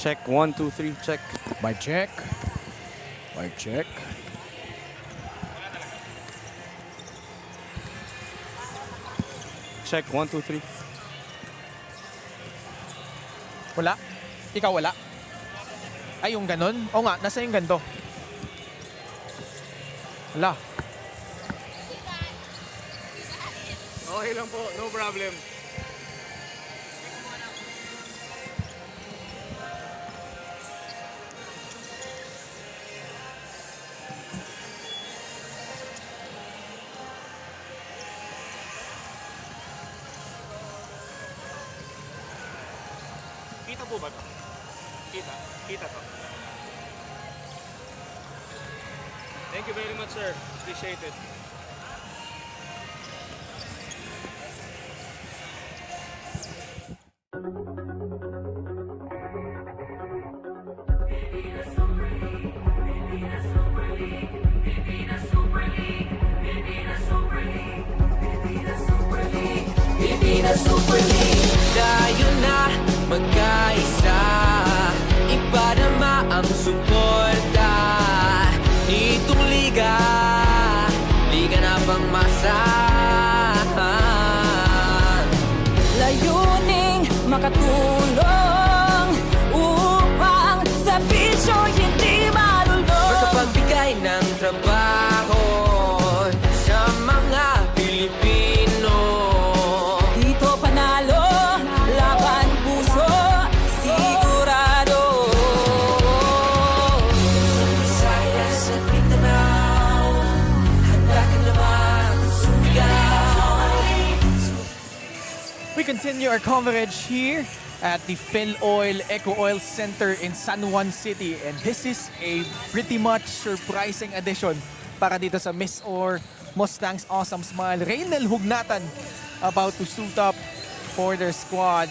Check, 1, 2, 3, check. Mic check. Mic check. Check, 1, 2, 3. Wala? Ikaw wala? Ay, yung ganun? O nga, nasa yung ganito. Wala. Okay lang po, no problem. Kita po ba ito? Kita? Kita to. Thank you very much, sir. Appreciate it. Tayo na magkaisa, ipadama ang suporta. Itong liga, liga na pangmasahan. Layuning makatulong upang sa bisyo hindi malulong. Makapagbigay ng trabaho sa mga Pilipino. Dito panalo, laban puso, sigurado. Saya sa Mindanao, handa ka naman sumigaw. We continue our coverage here at the Phil Oil Eco Oil Center in San Juan City, and this is a pretty much surprising addition para dito sa MISOR Mustangs Awesome Smile. Reynel Hugnatan about to suit up for their squad,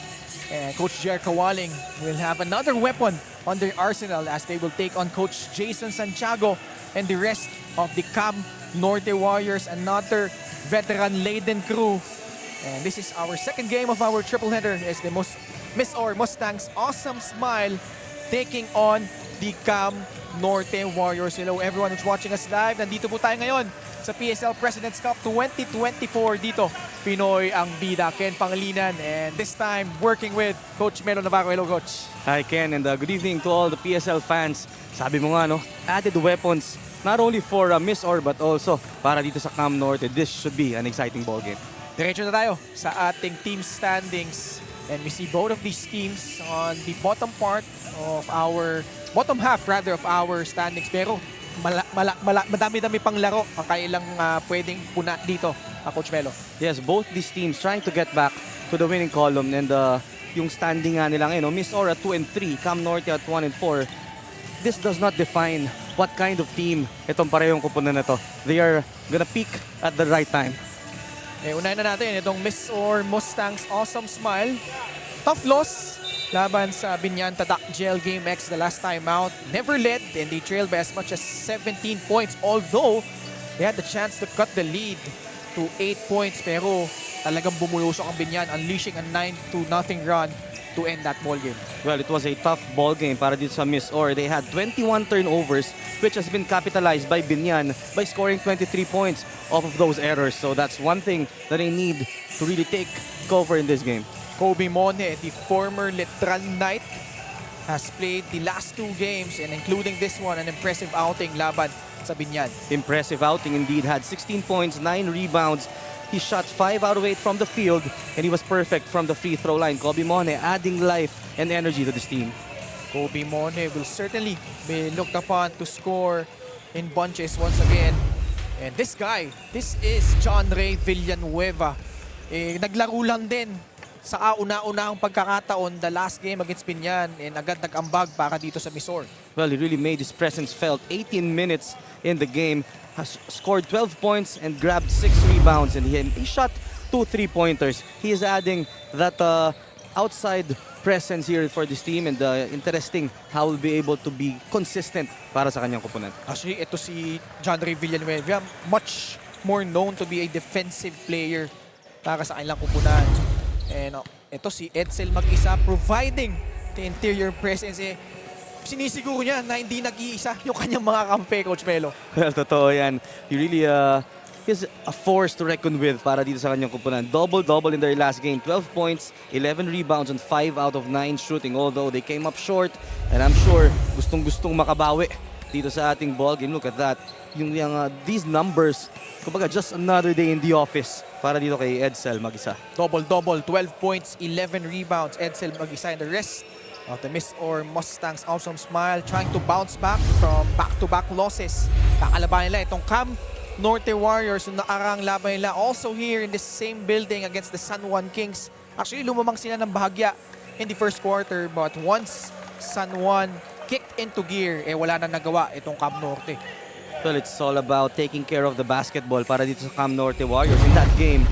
and Coach Jer Kawaling will have another weapon on their arsenal as they will take on Coach Jason Santiago and the rest of the Cam Norte Warriors, another veteran-laden crew. And this is our second game of our triple header as the MISOR Mustangs Awesome Smile taking on the Cam Norte Warriors. Hello everyone who's watching us live. Nandito po tayo ngayon sa PSL President's Cup 2024 dito. Pinoy ang bida, Ken Pangilinan, and this time working with Coach Melo Navarro. Hello Coach. Hi Ken, and good evening to all the PSL fans. Sabi mo nga, no, added weapons not only for MISOR but also para dito sa Cam Norte. This should be an exciting ball game. Diretso na tayo sa ating team standings, and we see both of these teams on the bottom part of our bottom half rather of our standings, pero madami-dami pang laro ang kailang pwedeng puna dito, Coach Melo. Yes, both these teams trying to get back to the winning column, and yung standing nga nila ngayon, MISOR at 2 and 3, Cam Norte at 1 and 4. This does not define what kind of team itong parehong kupunan na to. They are gonna peak at the right time. Unahin na natin itong MISOR Mustangs Awesome Smile. Tough loss laban sa Binyan Tadak Gel Game X the last time out. Never led, and they trailed by as much as 17 points. Although, they had the chance to cut the lead to 8 points. Pero talagang bumulusok ang Binyan, unleashing a 9-0 run to end that ball game. Well, it was a tough ball game para dito sa MISOR. They had 21 turnovers, which has been capitalized by Binyan by scoring 23 points off of those errors. So that's one thing that they need to really take cover in this game. Kobe Mone, the former Letran Knight, has played the last 2 games, and including this one, an impressive outing laban sa Binyan. Impressive outing indeed. Had 16 points, 9 rebounds. He shot 5 out of 8 from the field, and he was perfect from the free throw line. Kobe Mone adding life and energy to this team. Kobe Mone will certainly be looked upon to score in bunches once again. And this guy, this is John Ray Villanueva. Naglaro lang din sa una-unahang pagkakataon the last game against Binyan, and agad nag-ambag para dito sa MISOR. Well, he really made his presence felt. 18 minutes in the game, has scored 12 points and grabbed 6 rebounds, and he shot 2 3-pointers. He is adding that outside presence here for this team, and interesting how he'll be able to be consistent para sa kanyang kupunan. Actually, ito si John Ray Villanueva, much more known to be a defensive player para sa kanilang kupunan. And ito si Edsel mag-isa providing interior presence sinisiguro niya na hindi nag-iisa yung kanyang mga kampe, Coach Melo. Well, totoo yan. He really is a force to reckon with para dito sa kanyang kupunan. Double-double in their last game. 12 points, 11 rebounds, and 5 out of 9 shooting. Although they came up short, and I'm sure gustong-gustong makabawi dito sa ating ball game. Look at that. These numbers, kumbaga just another day in the office para dito kay Edsel mag-isa. Double-double, 12 points, 11 rebounds. Edsel mag-isa, and the rest of the MISOR Mustangs Awesam Smile trying to bounce back from back-to-back losses. Kakalaban nila itong NORTE Warriors yung nakarang laban nila. Also here in the same building against the San Juan Kings. Actually, lumamang sila ng bahagya in the first quarter, but once San Juan kicked into gear, wala na nagawa itong NORTE. Well, it's all about taking care of the basketball para dito sa NORTE Warriors. In that game,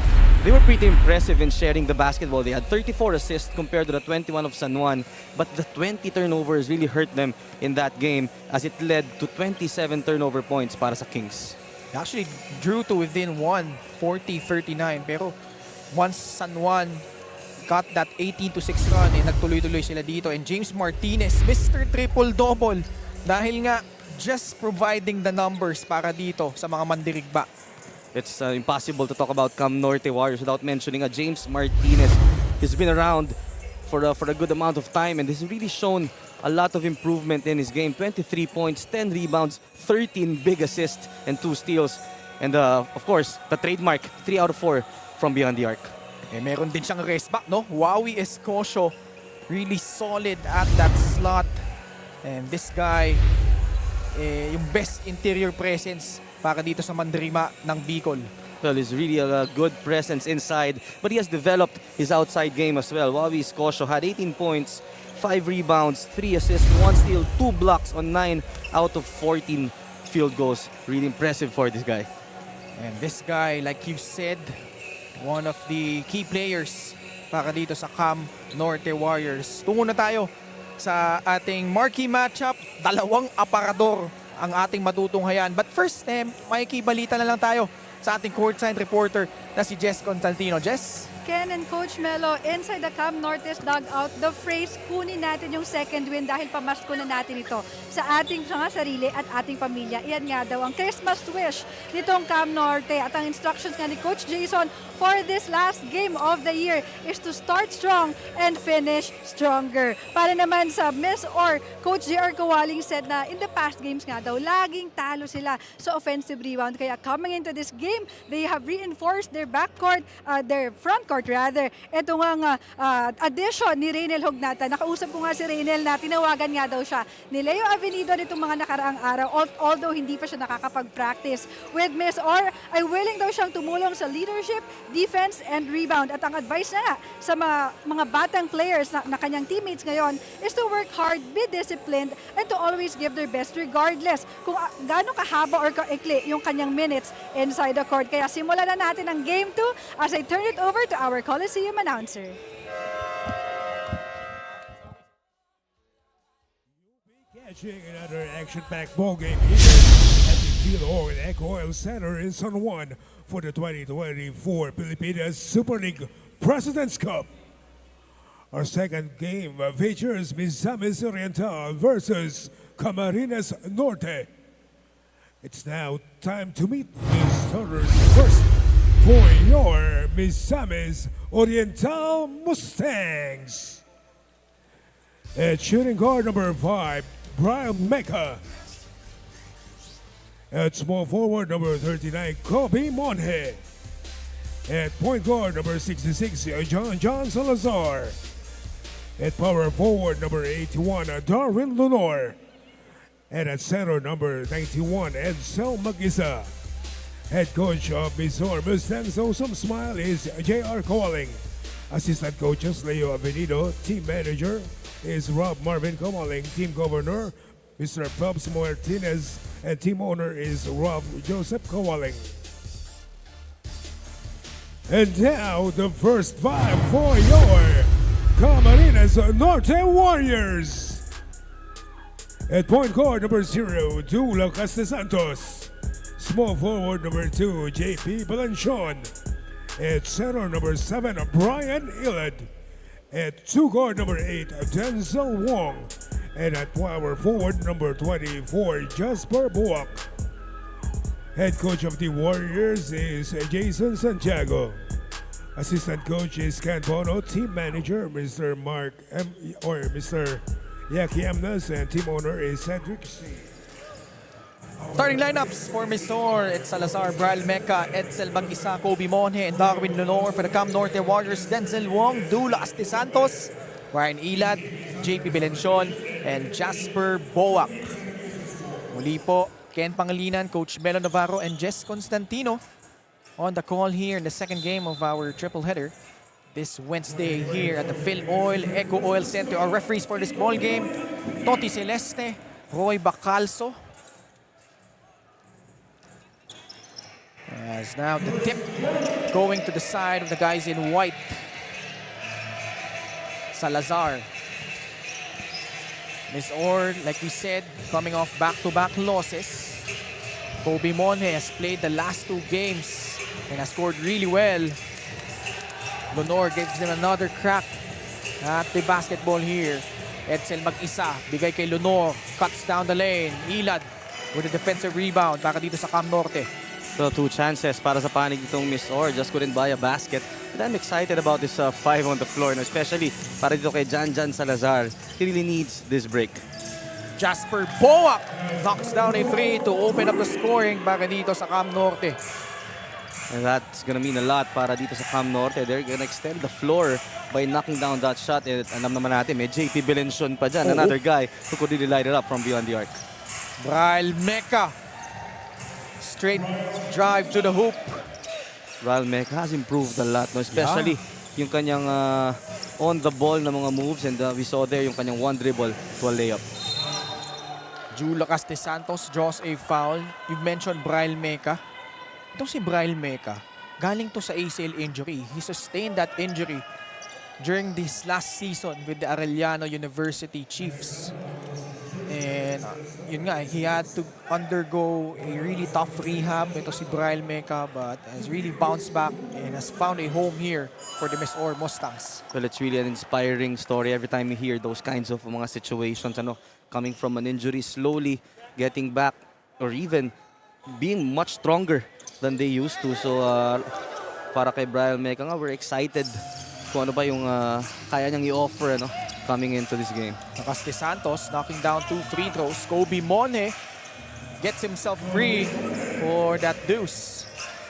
they were pretty impressive in sharing the basketball. They had 34 assists compared to the 21 of San Juan, but the 20 turnovers really hurt them in that game as it led to 27 turnover points para sa Kings. They actually drew to within 40-39, pero once San Juan got that 18-6 run, nagtuloy-tuloy sila dito. And James Martinez, Mr. Triple-Double, dahil nga just providing the numbers para dito sa mga mandirigba. It's impossible to talk about NORTE Warriors without mentioning James Martinez. He's been around for a good amount of time and has really shown a lot of improvement in his game. 23 points, 10 rebounds, 13 big assists, and 2 steals. And of course, the trademark, 3 out of 4 from beyond the arc. Meron din siyang rest back, no? Wawi Escocio, really solid at that slot. And this guy, yung best interior presence para dito sa Mandirigma ng Bicol. Well, he's really a good presence inside, but he has developed his outside game as well. Wawi Escocio had 18 points, 5 rebounds, 3 assists, 1 steal, 2 blocks on 9 out of 14 field goals. Really impressive for this guy. And this guy, like you said, one of the key players para dito sa NORTE Warriors. Tungo na tayo sa ating marquee matchup. Dalawang aparador ang ating matutunghayan. But first, makikibalita na lang tayo sa ating courtside reporter na si Jess Constantino. Jess? Ken and Coach Melo, inside the Norte's dugout, the phrase, kunin natin yung second win dahil pamasko na natin ito sa ating mga sarili at ating pamilya. Iyan nga daw ang Christmas wish nitong Norte. At ang instructions nga ni Coach Jason for this last game of the year is to start strong and finish stronger. Para naman sa MISOR, Coach JR Kawaling said na in the past games nga daw, laging talo sila sa offensive rebound. Kaya coming into this game, they have reinforced their backcourt, their frontcourt rather. Ito nga addition ni Reynel Hognata. Nakausap ko nga si Reynel na tinawagan nga daw siya ni Leo Avenido nitong mga nakaraang araw, although hindi pa siya nakakapag-practice with MISOR, ay willing daw siyang tumulong sa leadership, defense, and rebound. At ang advice na sa mga batang players na kanyang teammates ngayon is to work hard, be disciplined, and to always give their best regardless kung gaano kahaba or kaikli yung kanyang minutes inside the court. Kaya simulan na natin ang Game 2 as I turn it over to our Coliseum announcer. Catching another action-packed ball game here at the PSL Eco Oil Center in San Juan for the 2024 Pilipinas Super League President's Cup. Our second game features Misamis Oriental versus Camarines Norte. It's now time to meet the starters first for your Misamis Oriental Mustangs. At shooting guard number 5, Brian Mecca. At small forward number 39, Kobe Monhe. At point guard number 66, John Salazar. At power forward number 81, Darwin Lunor. And at center number 91, Edsel Magisa. Head coach of MISOR Mustangs Awesam Smile is J.R. Kawaling. Assistant coaches Leo Avenido. Team manager is Rob Marvin Kawaling. Team governor, Mr. Phelps Martinez. And team owner is Rob Joseph Kawaling. And now the first 5 for your Camarines Norte Warriors. At point guard number 0, Dula Castesantos. Small forward number 2, JP Balanchon. At center number 7, Brian Illard. At 2 guard number 8, Denzel Wong. And at power forward number 24, Jasper Buak. Head coach of the Warriors is Jason Santiago. Assistant coach is Ken Bono. Team manager, Mr. Mr. Yaki Amnas. And team owner is Cedric C. Starting lineups for MISOR, it's Salazar, Braille Meca, Edsel Mag-isa, Kobe Monje, and Darwin Lenore. For the Cam Norte Warriors, Denzel Wong, Dulas De Santos, Ryan Ilad, JP Belención, and Jasper Boak. Muli po, Ken Pangilinan, Coach Melo Navarro, and Jess Constantino on the call here in the second game of our triple header this Wednesday here at the Phil Oil Eco Oil Center. Our referees for this ball game, Toti Celeste, Roy Bacalso. As now the tip going to the side of the guys in white. Salazar. MISOR, like we said, coming off back-to-back losses. Kobe Monje has played the last 2 games and has scored really well. Lenore gives them another crack at the basketball here. Edsel Mag-isa, bigay kay Lenore, cuts down the lane. Ilad with a defensive rebound para dito sa Cam Norte. So 2 chances para sa panig itong MISOR, just couldn't buy a basket. And I'm excited about this 5 on the floor, especially para dito kay Jan Salazar. He really needs this break. Jasper Boak knocks down a 3 to open up the scoring para dito sa Cam Norte. And that's gonna mean a lot para dito sa Cam Norte. They're gonna extend the floor by knocking down that shot. And alam naman natin, may JP Belención pa dyan. Another guy who could really light it up from beyond the arc. Braille Meca. Straight drive to the hoop. Braille Meca has improved a lot, no? Especially yung kanyang on the ball na mga moves, and we saw there yung kanyang one dribble to a layup. Dulas De Santos draws a foul. You mentioned Braille Meca. Itong si Braille Meca, galing to sa ACL injury. He sustained that injury during this last season with the Arellano University Chiefs. And yun nga, he had to undergo a really tough rehab. Ito si Braille Meca, but has really bounced back and has found a home here for the MISOR Mustangs. Well, it's really an inspiring story every time you hear those kinds of mga situations, coming from an injury, slowly getting back, or even being much stronger than they used to. So, para kay Braille Meca nga, we're excited kung ano ba yung kaya niyang i-offer, coming into this game. Lucas De Santos knocking down 2 free throws. Kobe Monje gets himself free for that deuce.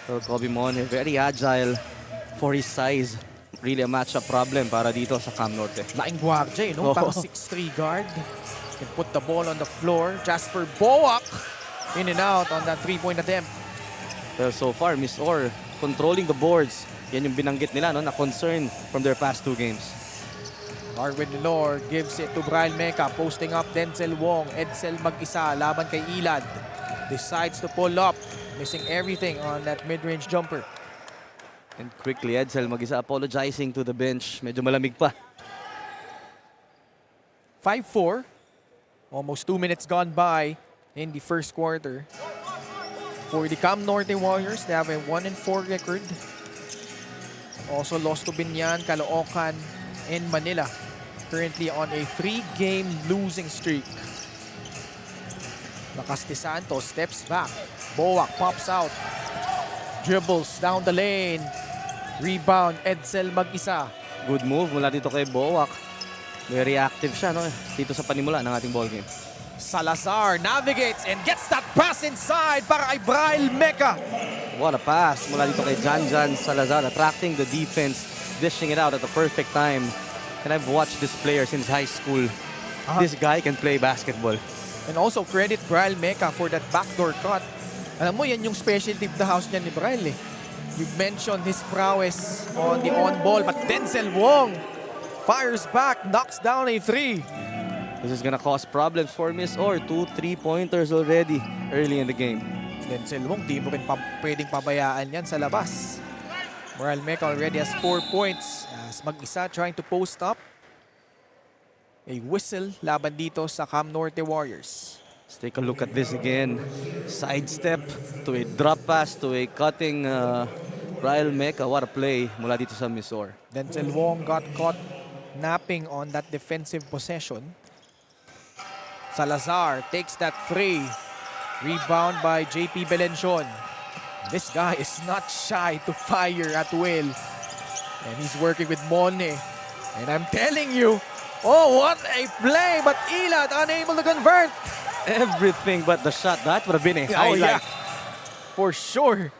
So Kobe Monje, very agile for his size. Really a matchup problem para dito sa Cam Norte. Laing guardia, no? Parang 6'3 guard. Can put the ball on the floor. Jasper Boak in and out on that 3-point attempt. Well, so far, MISOR controlling the boards. Yan yung binanggit nila, na concern from their past 2 games. Darwin Lenore gives it to Braille Meca, posting up Denzel Wong. Edsel Mag-isa, laban kay Ilad. Decides to pull up, missing everything on that mid-range jumper. And quickly, Edsel Mag-isa apologizing to the bench. Medyo malamig pa. 5-4. Almost 2 minutes gone by in the first quarter. For the Cam Norte Warriors, they have a 1-4 record. Also lost to Binyan, Caloocan, in Manila. Currently on a 3-game losing streak. Lucas De Santos steps back. Boak pops out. Dribbles down the lane. Rebound, Edsel Mag-isa. Good move mula dito kay Boak. Very active siya, dito sa panimula ng ating ball game. Salazar navigates and gets that pass inside para kay Braille Meca. What a pass mula dito kay Jan Salazar, attracting the defense, dishing it out at the perfect time. And I've watched this player since high school. This guy can play basketball. And also credit Braille Meca for that backdoor cut. Alam mo, yan yung specialty of the house niya ni Braille. You mentioned his prowess on the on-ball, but Denzel Wong fires back, knocks down a 3. This is gonna cause problems for MISOR. 2 3-pointers already early in the game. Denzel Wong, di mo rin pwedeng pabayaan yan sa labas. Braille Meca already has 4 points. As Mag-isa trying to post up. A whistle laban dito sa Cam Norte Warriors. Let's take a look at this again. Sidestep to a drop pass to a cutting Braille Meca. What a play mula dito sa MISOR. Denzel Wong got caught napping on that defensive possession. Salazar takes that free. Rebound by JP Belencion. This guy is not shy to fire at will. And he's working with Mone. And I'm telling you, oh, what a play! But Ilad unable to convert. Everything but the shot. That would have been a Oh, yeah. highlight. For sure.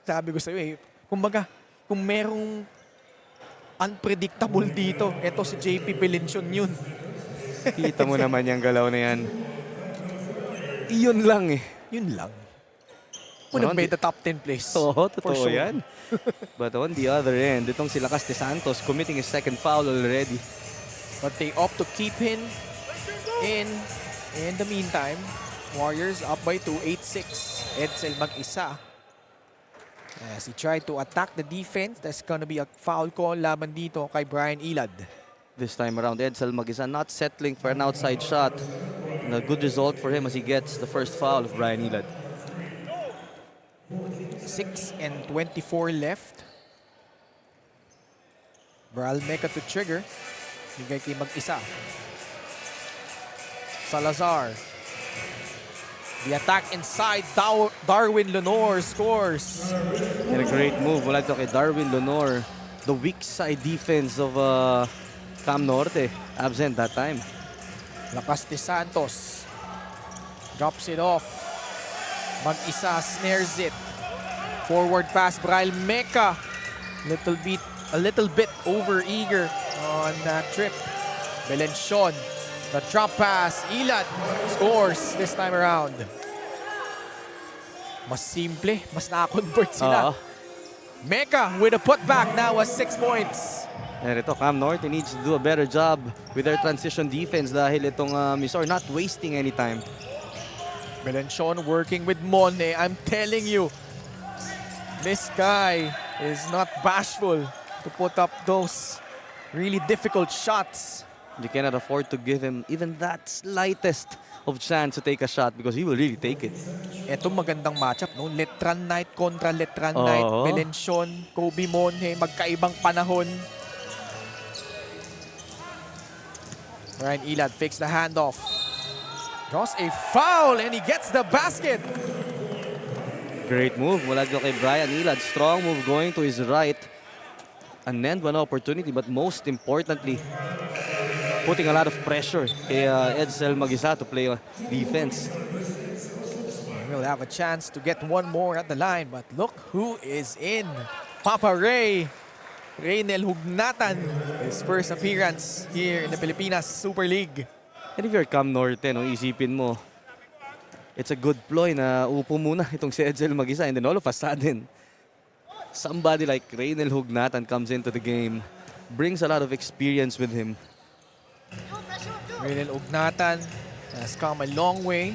Sabi ko sa'yo eh, kumbaga, kung merong unpredictable dito, eto si JP Belencion yun. Kita mo naman yung galaw na yan. Iyon lang eh. Yun lang. Would have made the top 10 place. Oo, For totoo sure. yan. But on the other end, itong si Lakas de Santos committing his second foul already. But they opt to keep him in the meantime. Warriors up by 2, 8-6. Edsel mag-isa. As he tried to attack the defense, there's gonna be a foul call laban dito kay Brian Ilad. This time around, Edsel mag-isa not settling for an outside shot. And a good result for him as he gets the first foul of Brian Ilad. 6:24 left. Bral Meca to trigger. Bigay kay mag-isa. Salazar. The attack inside. Darwin Lenore scores. And a great move mula ito kay Darwin Lenore. The weak side defense of Cam Norte. Absent that time. Lakas de Santos. Drops it off. Mag-isa snares it. Forward pass, Bral Meca. A little bit over eager on that trip. Belencion. The drop pass. Ilad scores this time around. Mas simple, mas nakakonvert sila. Meca with a putback now was 6 points. And ito, Cam Norte needs to do a better job with their transition defense dahil itong Misor not wasting any time. Belencion working with Mone. I'm telling you, this guy is not bashful to put up those really difficult shots. You cannot afford to give him even that slightest of chance to take a shot because he will really take it. Ito magandang matchup, no? Letran Knight kontra Letran Knight. Oo. Belencion, Kobe Monhe, magkaibang panahon. Brian Ilad fakes the handoff. Draws a foul and he gets the basket. Great move mula dito kay Brian Ilad. Strong move going to his right. An end one opportunity, but most importantly, putting a lot of pressure kay Edsel mag-isa to play defense. We'll have a chance to get one more at the line, but look who is in. Papa Ray. Reynel Hugnatan, his first appearance here in the Pilipinas Super League. And if you're Cam Norte, no, isipin mo, it's a good ploy na upo muna itong si Edsel mag-isa, and then all of a sudden, somebody like Reynel Hugnatan comes into the game, brings a lot of experience with him. Reynel Hugnatan has come a long way.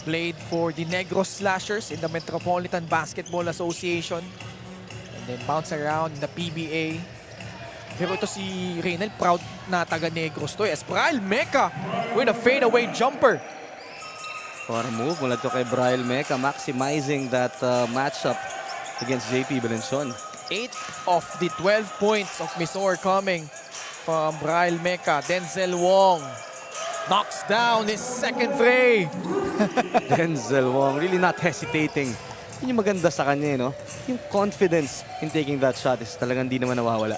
Played for the Negros Slashers in the Metropolitan Basketball Association. And then bounce around in the PBA. Pero ito si Reynel, proud na taga Negros to. As Bral Meca with a fadeaway jumper. For a move mula to kay Brian Meca, maximizing that matchup against JP Belencion. 8 of the 12 points of Misor coming from Bral Meca. Denzel Wong knocks down his second free. Denzel Wong really not hesitating. Yun yung maganda sa kanya, no? Yung confidence in taking that shot is talagang di naman nawawala.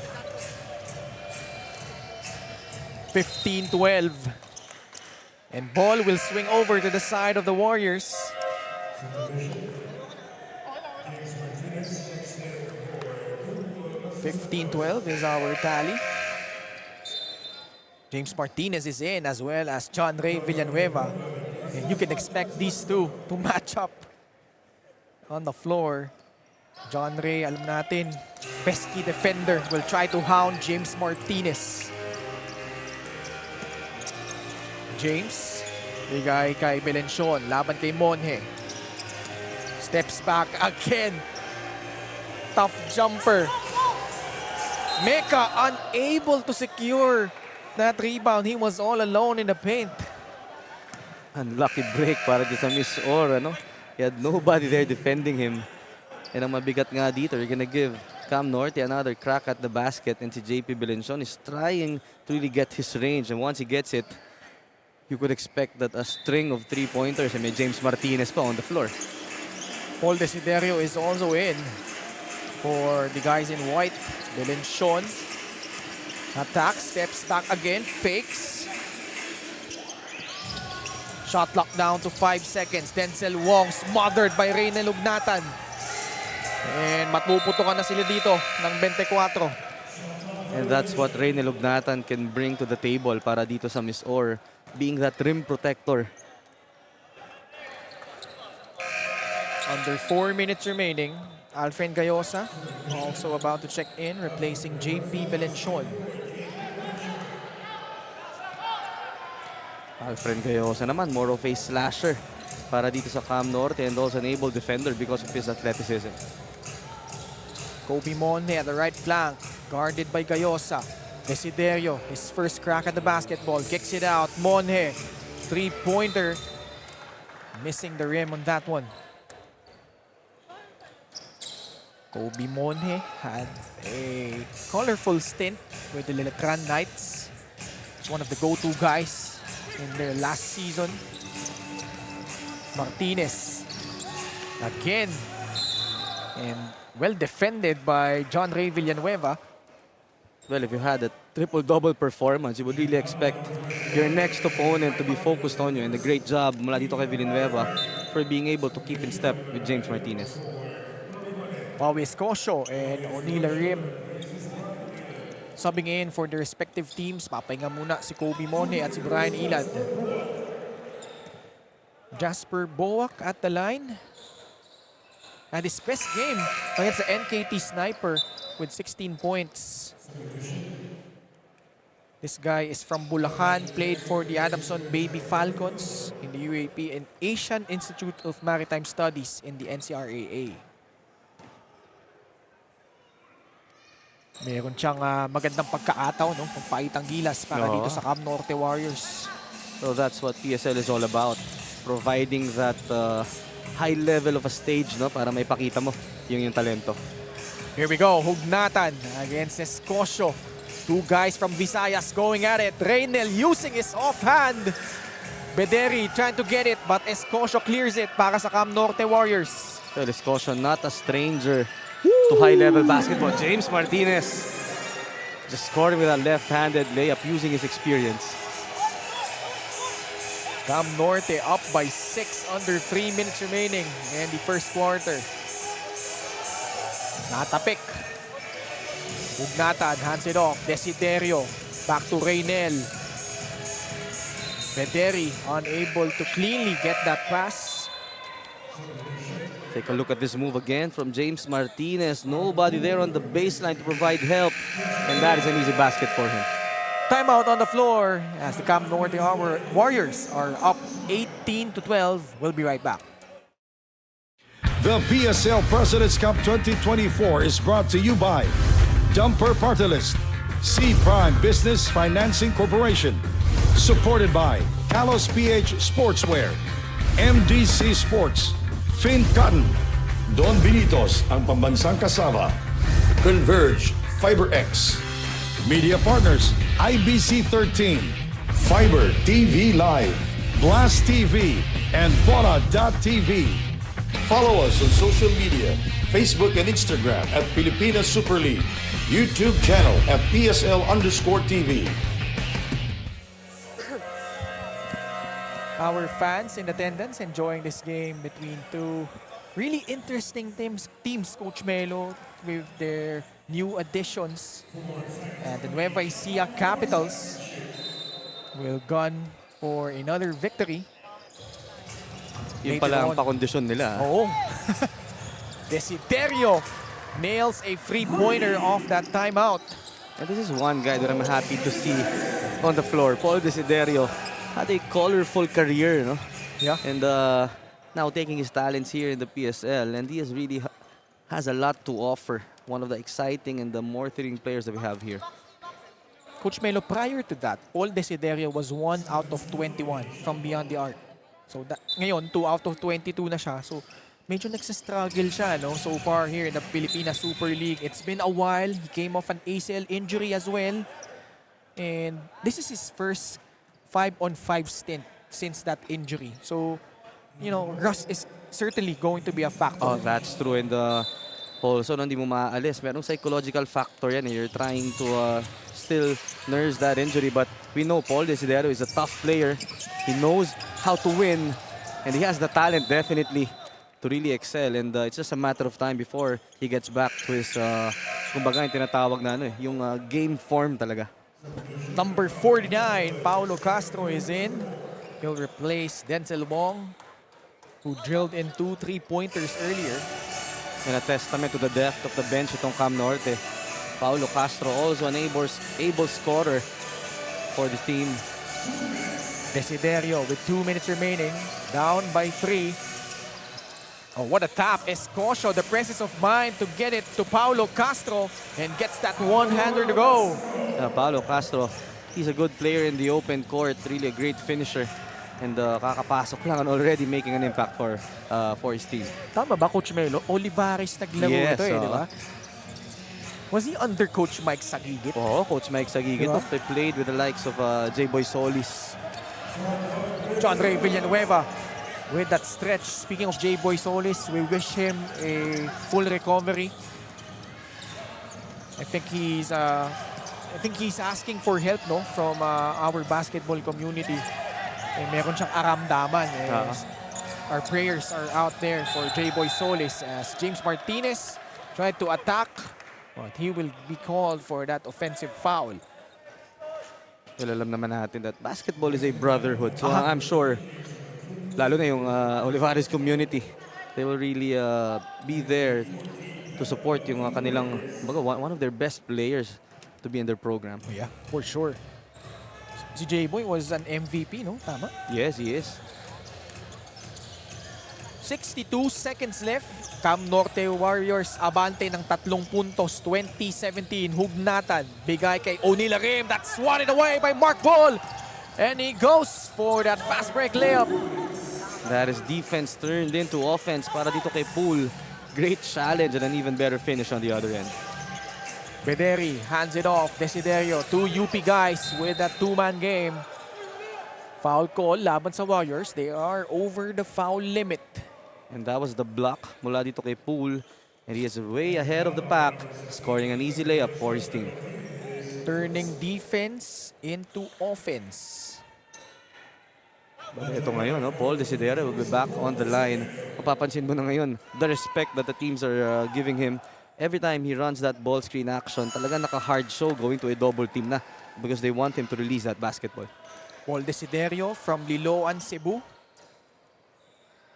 15-12. And ball will swing over to the side of the Warriors. $15-12 is our tally. James Martinez is in as well as John Ray Villanueva. And you can expect these two to match up on the floor. John Ray, alam natin, pesky defender, will try to hound James Martinez. James, bigay kay Belencion, laban kay Monhe. Steps back again. Tough jumper. Meca unable to secure that rebound. He was all alone in the paint. Unlucky break para dito sa Misor, ano? He had nobody there defending him. And ang mabigat nga dito, you're gonna give Cam Norte another crack at the basket, and si JP Belenchon is trying to really get his range, and once he gets it, you could expect that a string of three-pointers, and may James Martinez pa on the floor. Paul Desiderio is also in for the guys in white. Belenchon attacks, steps back again, fakes. Shot clock down to 5 seconds. Denzel Wong smothered by Reynel Ugnatan. And matuputukan na sila dito ng 24. And that's what Reynel Ugnatan can bring to the table para dito sa MISOR, being that rim protector. Under 4 minutes remaining. Alfred Gayosa also about to check in, replacing JP Belenchon. Alfred Gayosa naman, more of a slasher para dito sa Cam Norte, and also an able defender because of his athleticism. Kobe Monte at the right flank, guarded by Gayosa. Desiderio, his first crack at the basketball, kicks it out. Monte, three-pointer, missing the rim on that one. Kobe Monte had a colorful stint with the Liletran Knights. He's one of the go-to guys in their last season. Martinez again, and well defended by John Ray Villanueva. Well, if you had a triple-double performance, you would really expect your next opponent to be focused on you, and a great job mula dito kay Villanueva for being able to keep in step with James Martinez. Pawis Kosho and O'Neal Rim subbing in for their respective teams. Papahinga muna si Kobe Monte at si Brian Ilad. Jasper Boak at the line. And his best game against the NKT Sniper with 16 points. This guy is from Bulacan, played for the Adamson Baby Falcons in the UAP and Asian Institute of Maritime Studies in the NCRAA. Meron siyang magandang pagkaataw, no? Pagpaitang gilas para dito sa Cam Norte Warriors. So that's what PSL is all about. Providing that high level of a stage, no, para may pakita mo yung talento. Here we go, Hugnatan against Escosio. Two guys from Visayas going at it. Reynel using his offhand. Bederi trying to get it, but Escosio clears it para sa Cam Norte Warriors. Well, Escosio not a stranger to high-level basketball. James Martinez just scoring with a left-handed layup using his experience. Cam Norte up by 6 under 3 minutes remaining in the first quarter. Natapik. Ugnatan hands it off. Desiderio back to Reynel. Bederi unable to cleanly get that pass. Take a look at this move again from James Martinez. Nobody there on the baseline to provide help, and that is an easy basket for him. Timeout on the floor as the Cam Norte Warriors are up 18-12. We'll be right back. The PSL President's Cup 2024 is brought to you by Dumper Party List, C Prime Business Financing Corporation, supported by Kalos PH Sportswear, MDC Sports, Fin Cotton, Don Benitos, ang pambansang kasama, Converge, FiberX, Media Partners, IBC 13, Fiber TV Live, Blast TV, and Bola.tv. Follow us on social media, Facebook and Instagram at Pilipinas Super League, YouTube channel at PSL_TV. Our fans in attendance enjoying this game between two really interesting teams, Coach Melo, with their new additions. And the Nueva Ecija Capitals will gun for another victory. Yung Later pala ang on. pakondisyon nila. Oo. Desiderio nails a free-pointer off that timeout. And this is one guy that I'm happy to see on the floor. Paul Desiderio had a colorful career, no? Yeah. And now taking his talents here in the PSL, and he has really has a lot to offer. One of the exciting and the more thrilling players that we have here. Coach Melo, prior to that, Paul Desiderio was 1 out of 21 from beyond the arc. So that, ngayon, 2 out of 22 na siya. So medyo nagsastruggle siya, no? So far here in the Pilipinas Super League. It's been a while. He came off an ACL injury as well. And this is his first 5-on-5 stint since that injury. So, you know, rust is certainly going to be a factor. Oh, that's true. And also, hindi mo maaalis. Merong psychological factor yan. You're trying to still nurse that injury. But we know Paul Desiderio is a tough player. He knows how to win. And he has the talent, definitely, to really excel. And it's just a matter of time before he gets back to his, kumbaga, yung tinatawag na yung game form talaga. Number 49, Paulo Castro is in. He'll replace Denzel Wong, who drilled in 2 3-pointers earlier. And a testament to the depth of the bench itong Cam Norte. Paulo Castro also an able scorer for the team. Desiderio with 2 minutes remaining, down by 3. Oh, what a tap. Escocio, the presence of mind to get it to Paulo Castro and gets that one-hander to go. Paulo Castro, he's a good player in the open court, really a great finisher. And kakapasok lang and already making an impact for his team. Tama ba, Coach Melo? Olivares naglaro Yes, ito di ba? Was he under Coach Mike Sagigit? Oo, Coach Mike Sagigit. Diba? They played with the likes of J-Boy Solis. John Ray Villanueva with that stretch. Speaking of J-Boy Solis, we wish him a full recovery. I think he's asking for help, no, from our basketball community. Meron siyang aramdaman. Our prayers are out there for J-Boy Solis as James Martinez tried to attack, but he will be called for that offensive foul. Well, alam naman natin that basketball is a brotherhood. So I'm sure, lalo na yung Olivares community, they will really be there to support yung kanilang, one of their best players to be in their program. Yeah, for sure. Si J-Boy was an MVP, no? Tama? Yes, he is. 62 seconds left. Cam Norte Warriors abante ng 3 puntos. 2017 hugnatan. Bigay kay O'Neal Rim. That's swatted away by Mark Ball. And he goes for that fast break layup. That is defense turned into offense para dito kay Poole. Great challenge and an even better finish on the other end. Bederi hands it off. Desiderio. 2 UP guys with that 2-man game. Foul call laban sa Warriors. They are over the foul limit. And that was the block mula dito kay Poole. And he is way ahead of the pack, scoring an easy layup for his team. Turning defense into offense. Ito ngayon, Paul Desiderio will be back on the line. Mapapansin mo na ngayon, the respect that the teams are giving him. Every time he runs that ball screen action, talaga naka-hard show going to a double team na because they want him to release that basketball. Paul Desiderio from Liloan, Cebu.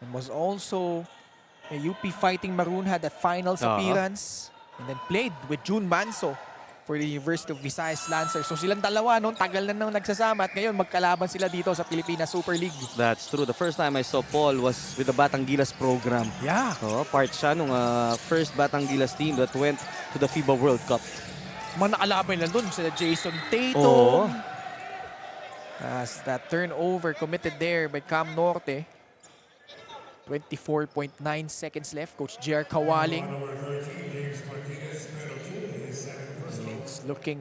And was also a UP Fighting Maroon, had a finals appearance. And then played with June Manso for the University of Visayas Lancers. So silang dalawa, no, tagal na nang nagsasama at ngayon magkalaban sila dito sa Pilipinas Super League. That's true. The first time I saw Paul was with the Batangilas program. Yeah. Part siya nung first Batangilas team that went to the FIBA World Cup. Mga nakalaban lang dun sila Jason Tatum. Oo. As that turnover committed there by Cam Norte. 24.9 seconds left. Coach JR Kawaling. It's looking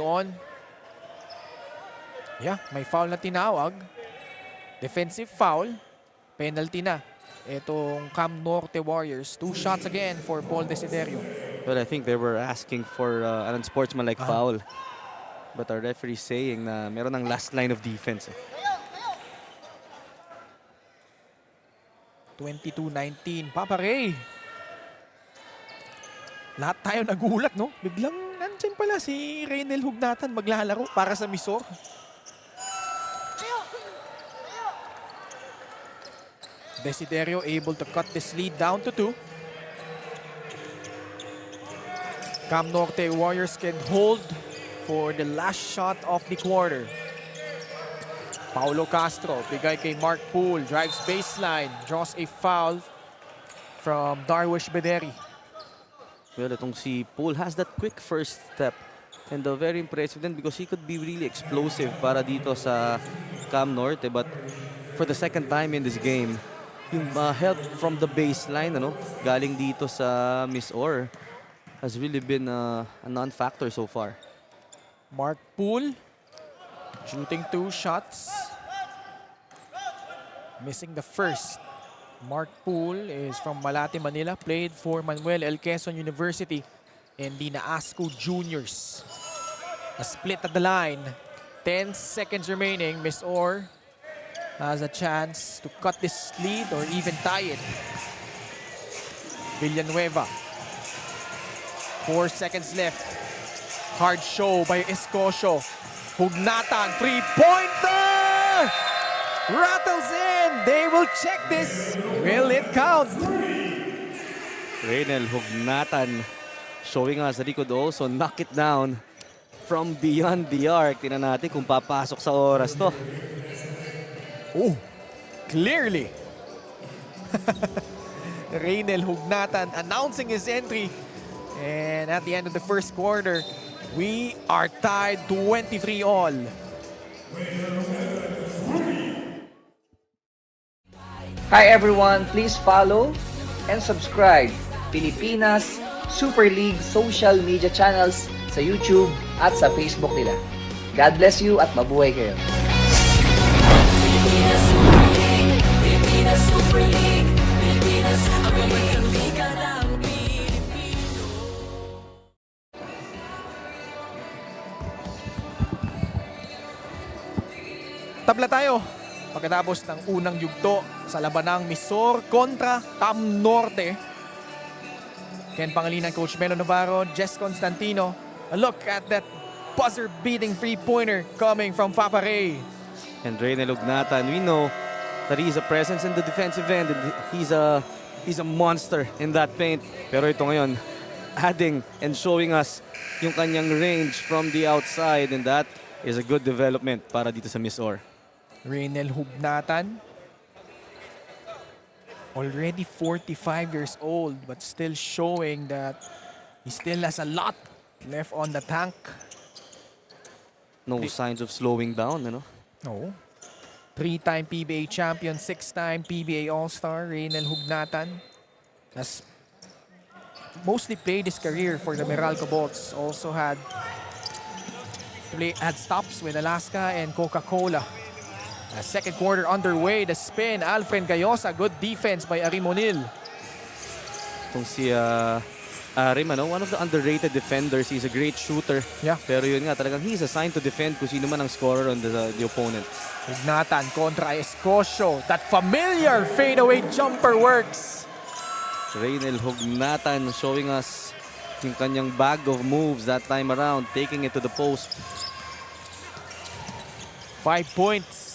on. Yeah, may foul na tinawag. Defensive foul. Penalty na. Itong Cam Norte Warriors. 2 shots again for Paul Desiderio. Well, I think they were asking for an unsportsmanlike foul. But our referee saying na meron ng last line of defense. 22-19. Papa Ray. Lahat tayo nagulat, no? Biglang nandyan pala si Reynel Hugnatan maglalaro para sa MISOR. Desiderio able to cut this lead down to 2. Cam Norte Warriors can hold for the last shot of the quarter. Paulo Castro, bigay kay Mark Poole, drives baseline, draws a foul from Darwish Bederi. Well, itong si Poole has that quick first step. And very impressive din because he could be really explosive para dito sa Cam Norte. But for the second time in this game. Yung help from the baseline, ano, galing dito sa MISOR has really been a non-factor so far. Mark Poole shooting 2 shots. Missing the first. Mark Poole is from Malate, Manila. Played for Manuel L. Quezon University and Dinaasco Juniors. A split at the line. 10 seconds remaining. MISOR has a chance to cut this lead or even tie it. Villanueva. 4 seconds left. Hard show by Escosio. Hugnatan, 3-pointer! Rattles in. They will check this. Will it count? Reynel Hugnatan showing us that he could also knock it down from beyond the arc. Tingnan natin kung papasok sa oras to. Oh, clearly. Reynel Hugnatan announcing his entry. And at the end of the first quarter, we are tied 23 all. Hi everyone, please follow and subscribe Pilipinas Super League social media channels sa YouTube at sa Facebook nila. God bless you at mabuhay kayo. Pilipinas Super League, Pilipinas Super League, Pilipinas, ang magandang liga ng Pilipino. Tabla tayo pagkatapos ng unang yugto sa labanang MISOR kontra NORTE. Ken Pangilinan, Coach Melo Navarro, Jess Constantino. A look at that buzzer-beating three-pointer coming from Papa Ray. And Reynel Hugnatan, we know that he's a presence in the defensive end and he's a monster in that paint. Pero ito ngayon, adding and showing us yung kanyang range from the outside, and that is a good development para dito sa MISOR. Reynel Hugnatan, already 45 years old but still showing that he still has a lot left on the tank. No signs of slowing down, ano? No. 3-time PBA champion, 6-time PBA All-Star, Reynel Hugnatan has mostly played his career for the Meralco Bolts. Also had stops with Alaska and Coca-Cola. Second quarter underway, the spin, Alfred Gayosa, good defense by Arimonil. Itong si Arim, ano, one of the underrated defenders. He's a great shooter. Yeah. Pero yun nga, talagang he's assigned to defend kung sino man ang scorer on the opponent. Hugnatan kontra Escosio. That familiar fadeaway jumper works. Reynel Hugnatan showing us yung kanyang bag of moves that time around, taking it to the post. 5 points.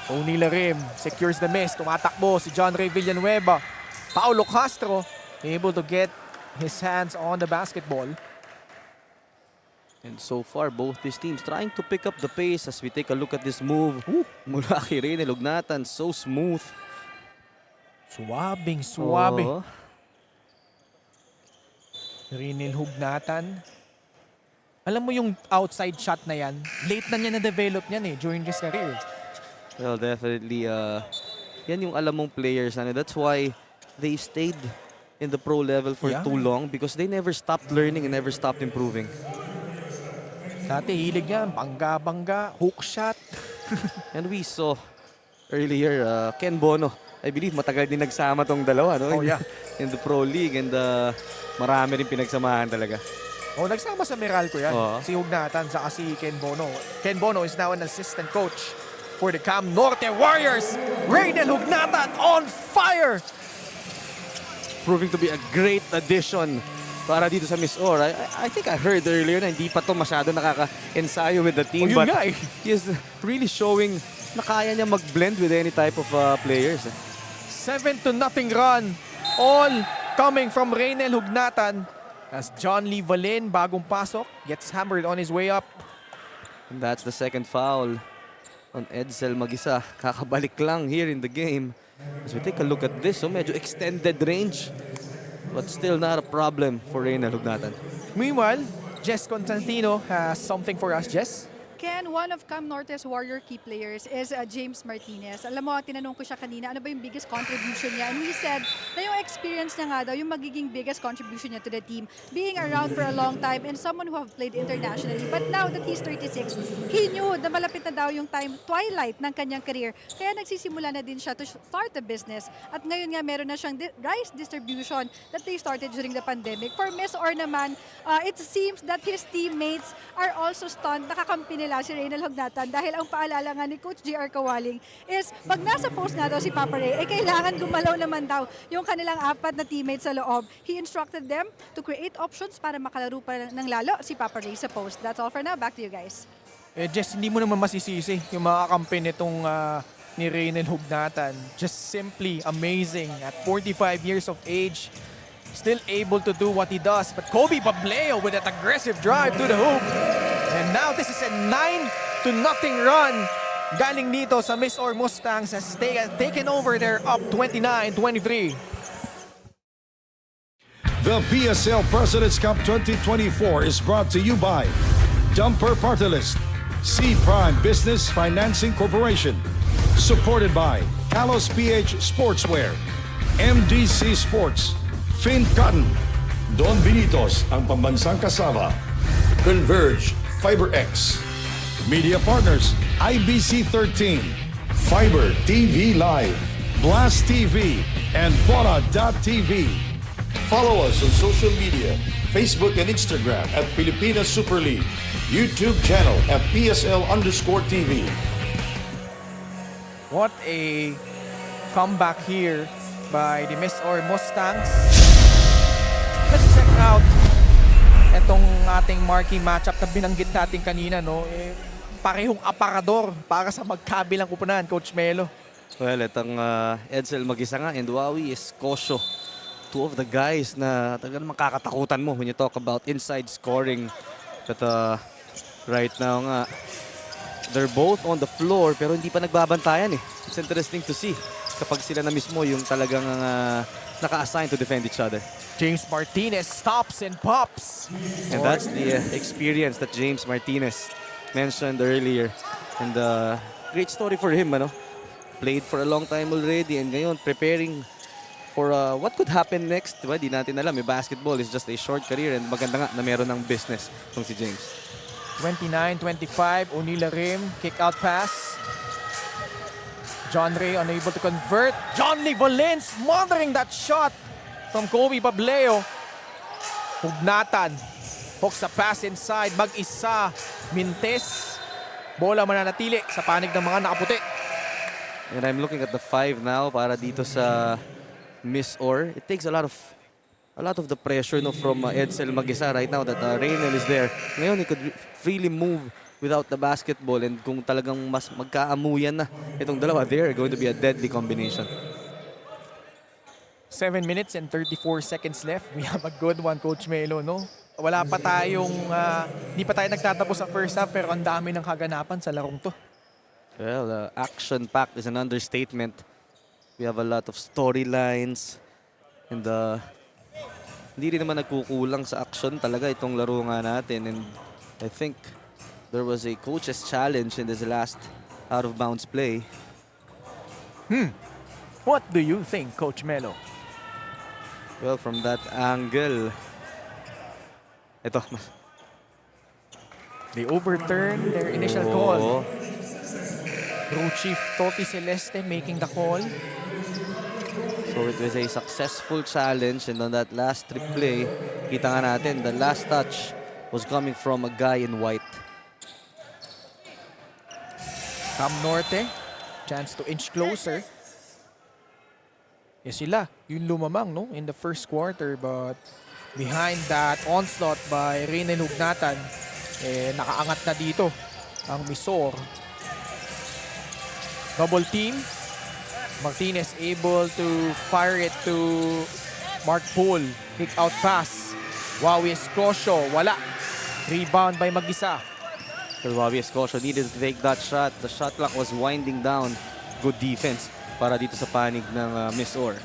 O'Neal Rim secures the miss. Tumatakbo si John Ray Villanueva. Paulo Castro able to get his hands on the basketball. And so far, both these teams trying to pick up the pace as we take a look at this move. Mula kay Reynel Hugnatan, so smooth. Suwabing. Oo. Reynel Hugnatan. Alam mo yung outside shot na yan, late na niya na-develop niyan during his career. Well, definitely, yan yung alam mong players. That's why they stayed in the pro level for too long, because they never stopped learning and never stopped improving. Dati hilig yan, bangga-bangga, hook shot. And we saw earlier, Ken Bono, I believe matagal din nagsama tong dalawa, no? Oh, yeah. In the pro league, and marami rin pinagsamahan talaga. Oh, nagsama sa Meralco yan. Si Hugnatan saka si Ken Bono. Ken Bono is now an assistant coach for the NORTE Warriors. Reynel Hugnatan on fire! Proving to be a great addition para dito sa MISOR. I think I heard earlier na hindi pa to masyado nakaka-ensayo with the team. Yun But nga he is really showing na kaya niya mag-blend with any type of players. 7-0 run. All coming from Reynel Hugnatan as John Lee Valen, bagong pasok, gets hammered on his way up. And that's the second foul on Edsel Magisa. Kakabalik lang here in the game. As we take a look at this, so medyo extended range, but still not a problem for Reynel Hugnatan. Meanwhile, Jess Constantino has something for us, Jess. Ken, one of Cam Norte's Warrior key players is James Martinez. Alam mo, tinanong ko siya kanina, ano ba yung biggest contribution niya? And he said na yung experience niya nga daw, yung magiging biggest contribution niya to the team, being around for a long time and someone who have played internationally. But now that he's 36, he knew na malapit na daw yung twilight ng kanyang career. Kaya nagsisimula na din siya to start a business. At ngayon nga, meron na siyang rice distribution that they started during the pandemic. For MISOR naman, it seems that his teammates are also stunned. Nakakampi nila si Reynel Hognatan dahil ang paalala nga ni Coach GR Kawaling is pag nasa post nga daw si Papa Ray, kailangan gumalaw naman daw yung kanilang 4 na teammates sa loob. He instructed them to create options para makalaro pa ng lalo si Papa Ray sa post. That's all for now. Back to you guys. Jess, hindi mo naman masisisi yung mga kakampi nitong ni Reynel Hognatan. Just simply amazing. At 45 years of age, still able to do what he does. But Kobe Pableo with that aggressive drive to the hoop. And now this is a 9-0 run. Galing dito sa MISOR Mustangs as they have taken over. They're up 29-23. The PSL President's Cup 2024 is brought to you by Dumper Party List, C Prime Business Financing Corporation, supported by Kalos PH Sportswear, MDC Sports, Fin Cotton, Don Benitos ang pambansang kasama, Converge FiberX, Media Partners, IBC 13, Fiber TV Live, Blast TV, and Bora.tv. Follow us on social media, Facebook and Instagram at Pilipinas Super League, YouTube channel at PSL_TV. What a comeback here by the MISOR Mustangs. Let's check out itong ating marquee matchup na binanggit natin kanina, no? Parehong aparador para sa magkabilang kupunan, Coach Melo. Well, itong Edsel mag-isa nga and Wawi is Kosho. Two of the guys na talagang makakatakutan mo when you talk about inside scoring. But right now nga, they're both on the floor pero hindi pa nagbabantayan eh. It's interesting to see kapag sila na mismo yung talagang naka-assign to defend each other. James Martinez stops and pops. And that's the experience that James Martinez mentioned earlier. And great story for him, ano? Played for a long time already and ngayon preparing for what could happen next. Diba? Di natin alam. Basketball is just a short career and maganda nga na meron ng business itong si James. 29-25, O'Neal rim, kick out pass. John Ray unable to convert. John Lee Valens monitoring that shot from Kobe Pableo. Hognatan. Hooks sa pass inside. Mag-isa. Mintes. Bola mananatili sa panig ng mga nakaputi. And I'm looking at the 5 now para dito sa MISOR. It takes a lot of the pressure from Edsel mag-isa right now that Reynel is there. Ngayon, he could freely move without the basketball and kung talagang mas magkaamuyan na itong dalawa, they're going to be a deadly combination. 7 minutes and 34 seconds left. We have a good one, Coach Melo, no? Wala pa tayong, hindi pa tayo nagtatapos sa first half pero ang dami ng kaganapan sa larong to. Well, action-packed is an understatement. We have a lot of storylines and hindi rin naman nagkukulang sa action talaga itong laro nga natin. And I think there was a coach's challenge in this last out-of-bounds play. What do you think, Coach Melo? Well, from that angle, ito. They overturned their initial call. Crew Chief Toti Celeste making the call. So it was a successful challenge and on that last replay, kita nga natin, the last touch was coming from a guy in white. Cam Norte, chance to inch closer. Sila, yung lumamang, no, in the first quarter, but behind that onslaught by Reynel Hognatan, nakaangat na dito ang MISOR. Double team. Martinez able to fire it to Mark Poole. Kick out pass. Wawi Escosio, wala. Rebound by mag-isa. Wawi Escosio needed to take that shot. The shot clock was winding down. Good defense para dito sa panig ng MISOR.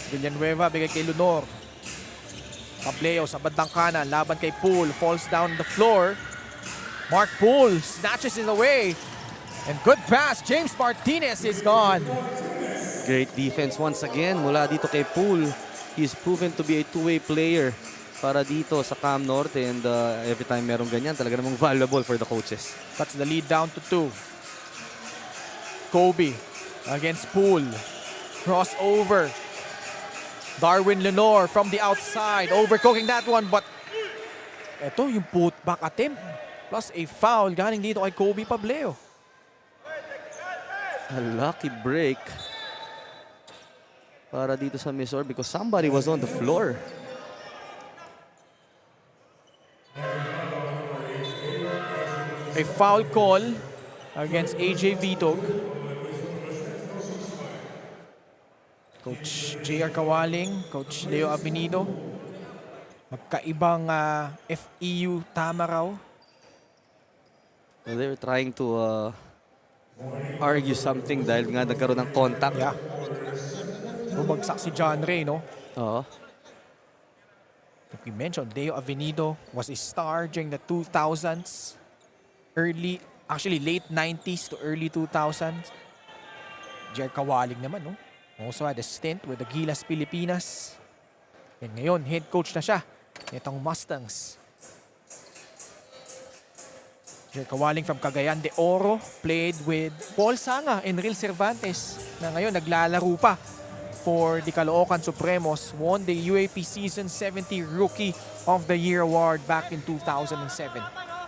Villanueva bigay kay Lunor. Pableo sa bandang kanan, laban kay Poole. Falls down the floor. Mark Poole snatches it away. And good pass. James Martinez is gone. Great defense once again mula dito kay Poole. He's proven to be a two-way player para dito sa Cam Norte, and every time merong ganyan, talaga namang valuable for the coaches. Cuts the lead down to 2. Kobe against Poole. Crossover. Darwin Lenore from the outside. Overcooking that one, but ito yung putback attempt. Plus a foul galing dito kay Kobe Pableo. A lucky break para dito sa MISOR because somebody was on the floor. A foul call against AJ Vitog. Coach JR Kawaling, Coach Leo Avenido. Magkaibang FEU tama raw. Well, they were trying to argue something dahil nga nagkaroon ng contact. Yeah. Bumagsak si John Ray, no? Oo. Like we mentioned, Leo Avenido was a star during the 2000s. Late 90s to early 2000s. JR Kawaling naman, no? Also had a stint with the Gilas Pilipinas. And ngayon, head coach na siya nitong Mustangs. JR Kawaling from Cagayan de Oro played with Paul Sanga and Ril Cervantes na ngayon naglalaro pa for the Caloocan Supremos. Won the UAP Season 70 Rookie of the Year Award back in 2007.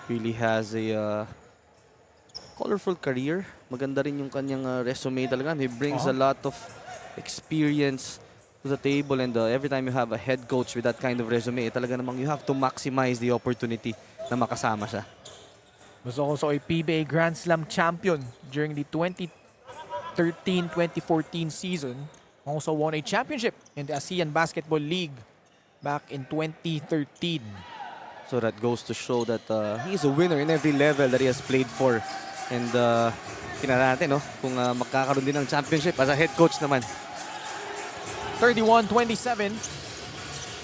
Really has a colorful career. Maganda rin yung kanyang resume talaga. He brings a lot of experience to the table, and every time you have a head coach with that kind of resume, talaga namang you have to maximize the opportunity na makasama siya. Was also a PBA Grand Slam champion during the 2013-2014 season. Also won a championship in the ASEAN Basketball League back in 2013. So that goes to show that he's a winner in every level that he has played for. And tingnan natin, no, kung magkakaroon din ng championship as a head coach naman. 31-27.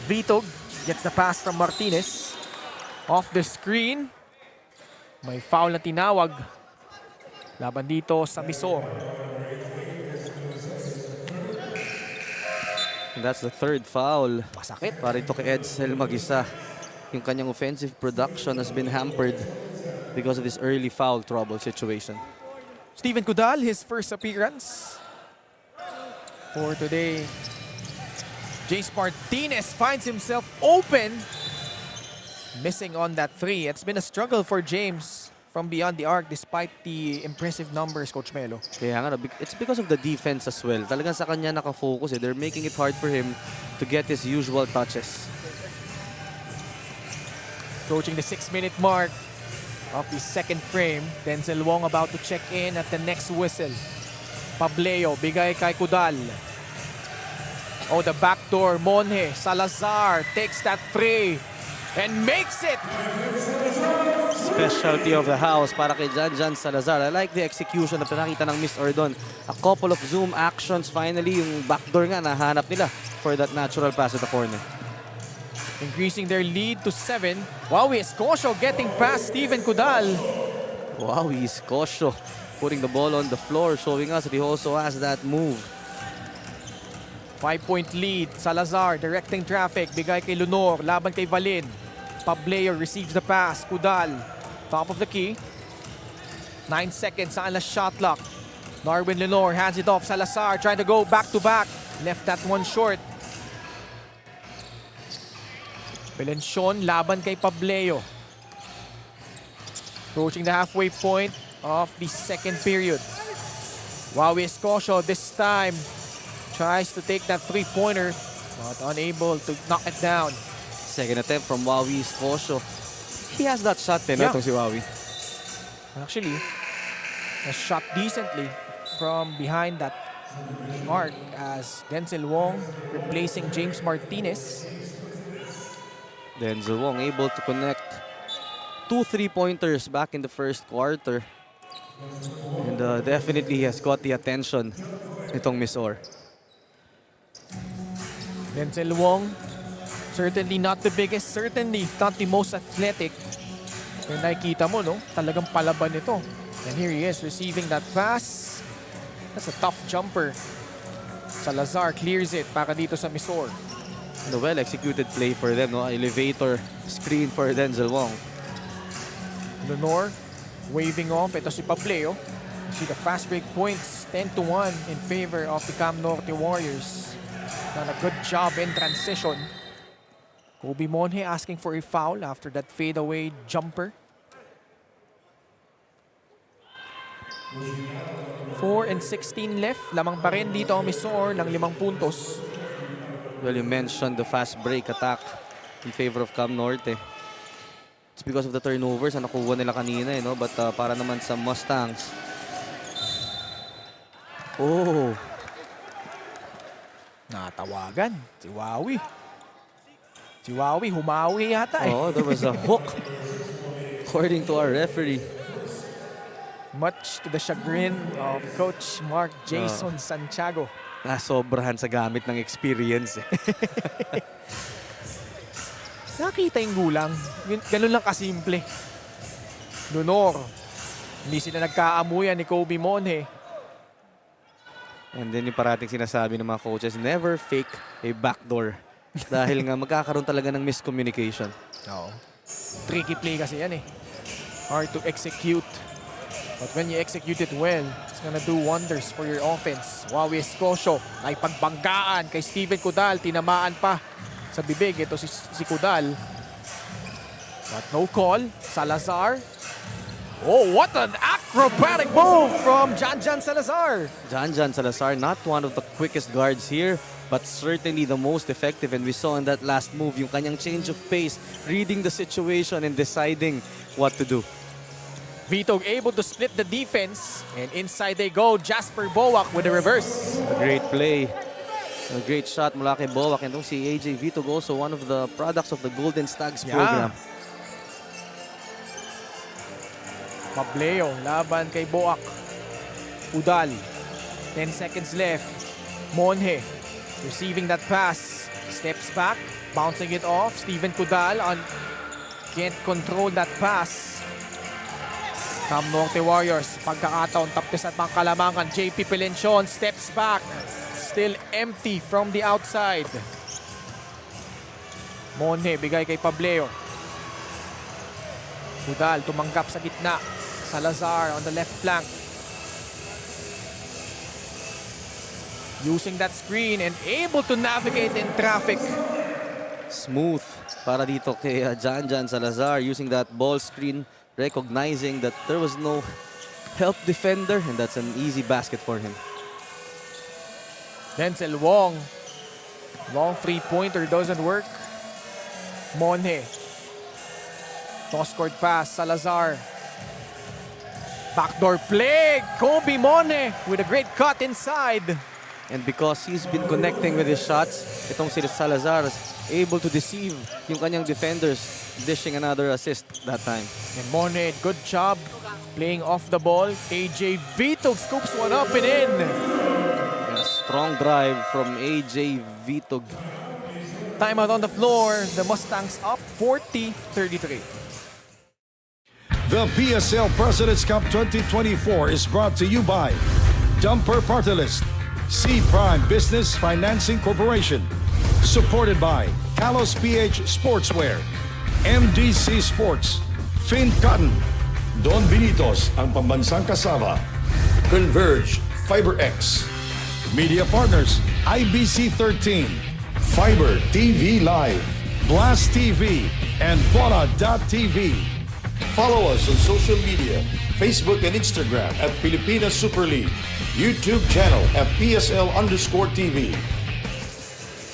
Vitog gets the pass from Martinez. Off the screen. May foul na tinawag. Laban dito sa MISOR. And that's the third foul. Masakit. Para ito kay Edsel mag-isa. Yung kanyang offensive production has been hampered because of this early foul trouble situation. Steven Kudal, his first appearance for today. James Martinez finds himself open. Missing on that three. It's been a struggle for James from beyond the arc despite the impressive numbers, Coach Melo. Kaya nga, it's because of the defense as well. Talagang sa kanya nakafocus. They're making it hard for him to get his usual touches. Approaching the 6-minute mark of the second frame. Denzel Wong about to check in at the next whistle. Pableo, bigay kay Kudal. Oh, the backdoor. Monje Salazar takes that free and makes it. Specialty of the house para kay Jan Salazar. I like the execution na pinakita ng MISOR doon. A couple of zoom actions. Finally, yung backdoor nga nahanap nila for that natural pass to the corner. Increasing their lead to 7. Wow, Escocio getting past Steven Kudal. Wow, Escocio putting the ball on the floor, showing us that he also has that move. 5-point lead. Salazar directing traffic. Bigay kay Lunor. Laban kay Valin. Pableo receives the pass. Kudal. Top of the key. 9 seconds. Saan na shot clock. Darwin Lenore hands it off. Salazar trying to go back-to-back. Left that one short. Belencion. Laban kay Pableo. Approaching the halfway point of the second period. Wow, Escocio this time tries to take that three-pointer, but unable to knock it down. Second attempt from Wawi Escocio. He has that shot din, Yeah. itong si Wawi. Actually, a shot decently from behind that arc as Denzel Wong replacing James Martinez. Denzel Wong able to connect 2 3-pointers back in the first quarter. And definitely he has got the attention nitong MISOR. Denzel Wong, certainly not the biggest, certainly not the most athletic. Yung nakikita mo, no? Talagang palaban ito. And here he is receiving that pass. That's a tough jumper. Salazar clears it para dito sa MISOR. And a well-executed play for them, no? Elevator screen for Denzel Wong. Lenore waving off. Ito si Pableo. You see the fast break points, 10-1 in favor of the Cam Norte Warriors. Done a good job in transition. Kobe Monje asking for a foul after that fadeaway jumper. 4 and 16 left. Lamang pa rin dito ang MISOR ng 5 puntos. Well, you mentioned the fast break attack in favor of Cam Norte. It's because of the turnovers na nakuha nila kanina, no? But para naman sa Mustangs. Oh! Natawagan. Si Wawi. Si Wawi humawi yata eh. Oh, there was a hook. According to our referee. Much to the chagrin of Coach Mark Jason Santiago. Sobrahan sa gamit ng experience. Nakita yung gulang. Ganun lang kasimple. Lunor. Hindi sila nagkaamuyan ni Kobe Monje. And then yung parating sinasabi ng mga coaches, never fake a backdoor. Dahil nga magkakaroon talaga ng miscommunication. Oo. Tricky play kasi yan eh. Hard to execute. But when you execute it well, it's gonna do wonders for your offense. Wawi Escocio, naipagpanggaan kay Steven Cudal. Tinamaan pa sa bibig. Ito si Cudal. But no call. Salazar. Oh, what an acrobatic move from Janjan Salazar. Janjan Salazar, not one of the quickest guards here, but certainly the most effective. And we saw in that last move, yung kanyang change of pace, reading the situation and deciding what to do. Vitog able to split the defense. And inside they go. Jasper Boak with a reverse. A great play. A great shot mula kay Boak. And si AJ Vitog also one of the products of the Golden Stags program. Pableo, laban kay Boak. Udal, 10 seconds left. Monje, receiving that pass. Steps back, bouncing it off. Steven Cudal can't control that pass. Cam Norte Warriors, pagkakataon, tapos at mga kalamangan. JP Pelencion steps back. Still empty from the outside. Monje, bigay kay Pableo. Udal, tumanggap sa gitna. Salazar on the left flank. Using that screen and able to navigate in traffic. Smooth para dito kay Janjan Salazar using that ball screen, recognizing that there was no help defender, and that's an easy basket for him. Denzel Wong. Long three-pointer doesn't work. Monje. Toss-court pass, Salazar. Backdoor play, Kobe Monje with a great cut inside. And because he's been connecting with his shots, itong si Salazar is able to deceive yung kanyang defenders, dishing another assist that time. And Monje, good job playing off the ball. AJ Vitog scoops one up and in. A strong drive from AJ Vitog. Timeout on the floor. The Mustangs up 40-33. The PSL President's Cup 2024 is brought to you by Dumper Party List, C Prime Business Financing Corporation, supported by Kalos PH Sportswear, MDC Sports, Fin Cotton, Don Benitos ang pambansang kasama, Converge FiberX, Media Partners, IBC 13, Fiber TV Live, Blast TV, and Bola.tv. Follow us on social media, Facebook and Instagram at Pilipinas Super League, YouTube channel at PSL_TV.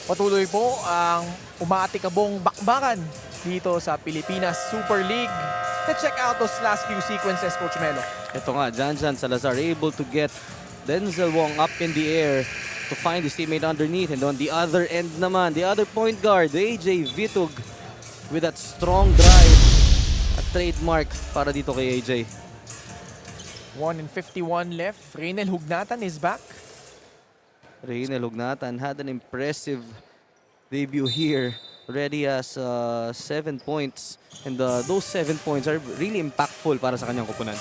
Patuloy po ang umaatikabong bakbakan dito sa Pilipinas Super League. Let's check out those last few sequences, Coach Melo. Ito nga, Janjan Salazar able to get Denzel Wong up in the air to find his teammate underneath. And on the other end naman, the other point guard, AJ Vitog, with that strong drive. A trademark para dito kay AJ. 1:51 left. Reynel Hugnatan is back. Reynel Hugnatan had an impressive debut here already has 7 points. And those 7 points are really impactful para sa kanyang kupunan.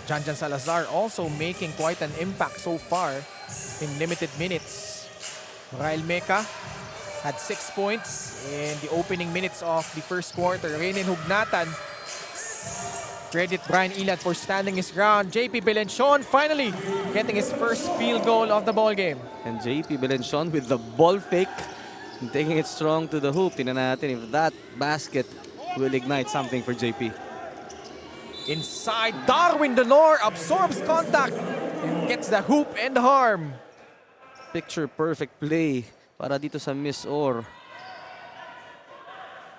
Janjan Salazar also making quite an impact so far in limited minutes. Rael Meca had 6 points in the opening minutes of the first quarter. Renin Hugnatan. Credit Brian Ilad for standing his ground. JP Belenchon finally getting his first field goal of the ball game. And JP Belenchon with the ball fake and taking it strong to the hoop. Tingnan natin if that basket will ignite something for JP. Inside, Darwin Donor absorbs contact and gets the hoop and the harm. Picture perfect play para dito sa MISOR.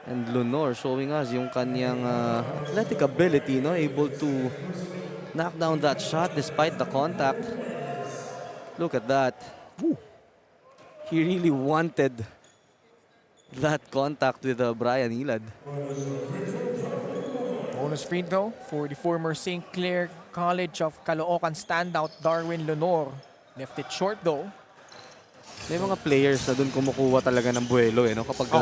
And Lunor showing us yung kanyang athletic ability, no? Able to knock down that shot despite the contact. Look at that. Woo. He really wanted that contact with Brian Ilad. Bonus free throw for the former St. Clair College of Caloocan standout Darwin Lunor. Left it short though. May mga players na dun kumukuha talaga ng buwelo, no? Kapag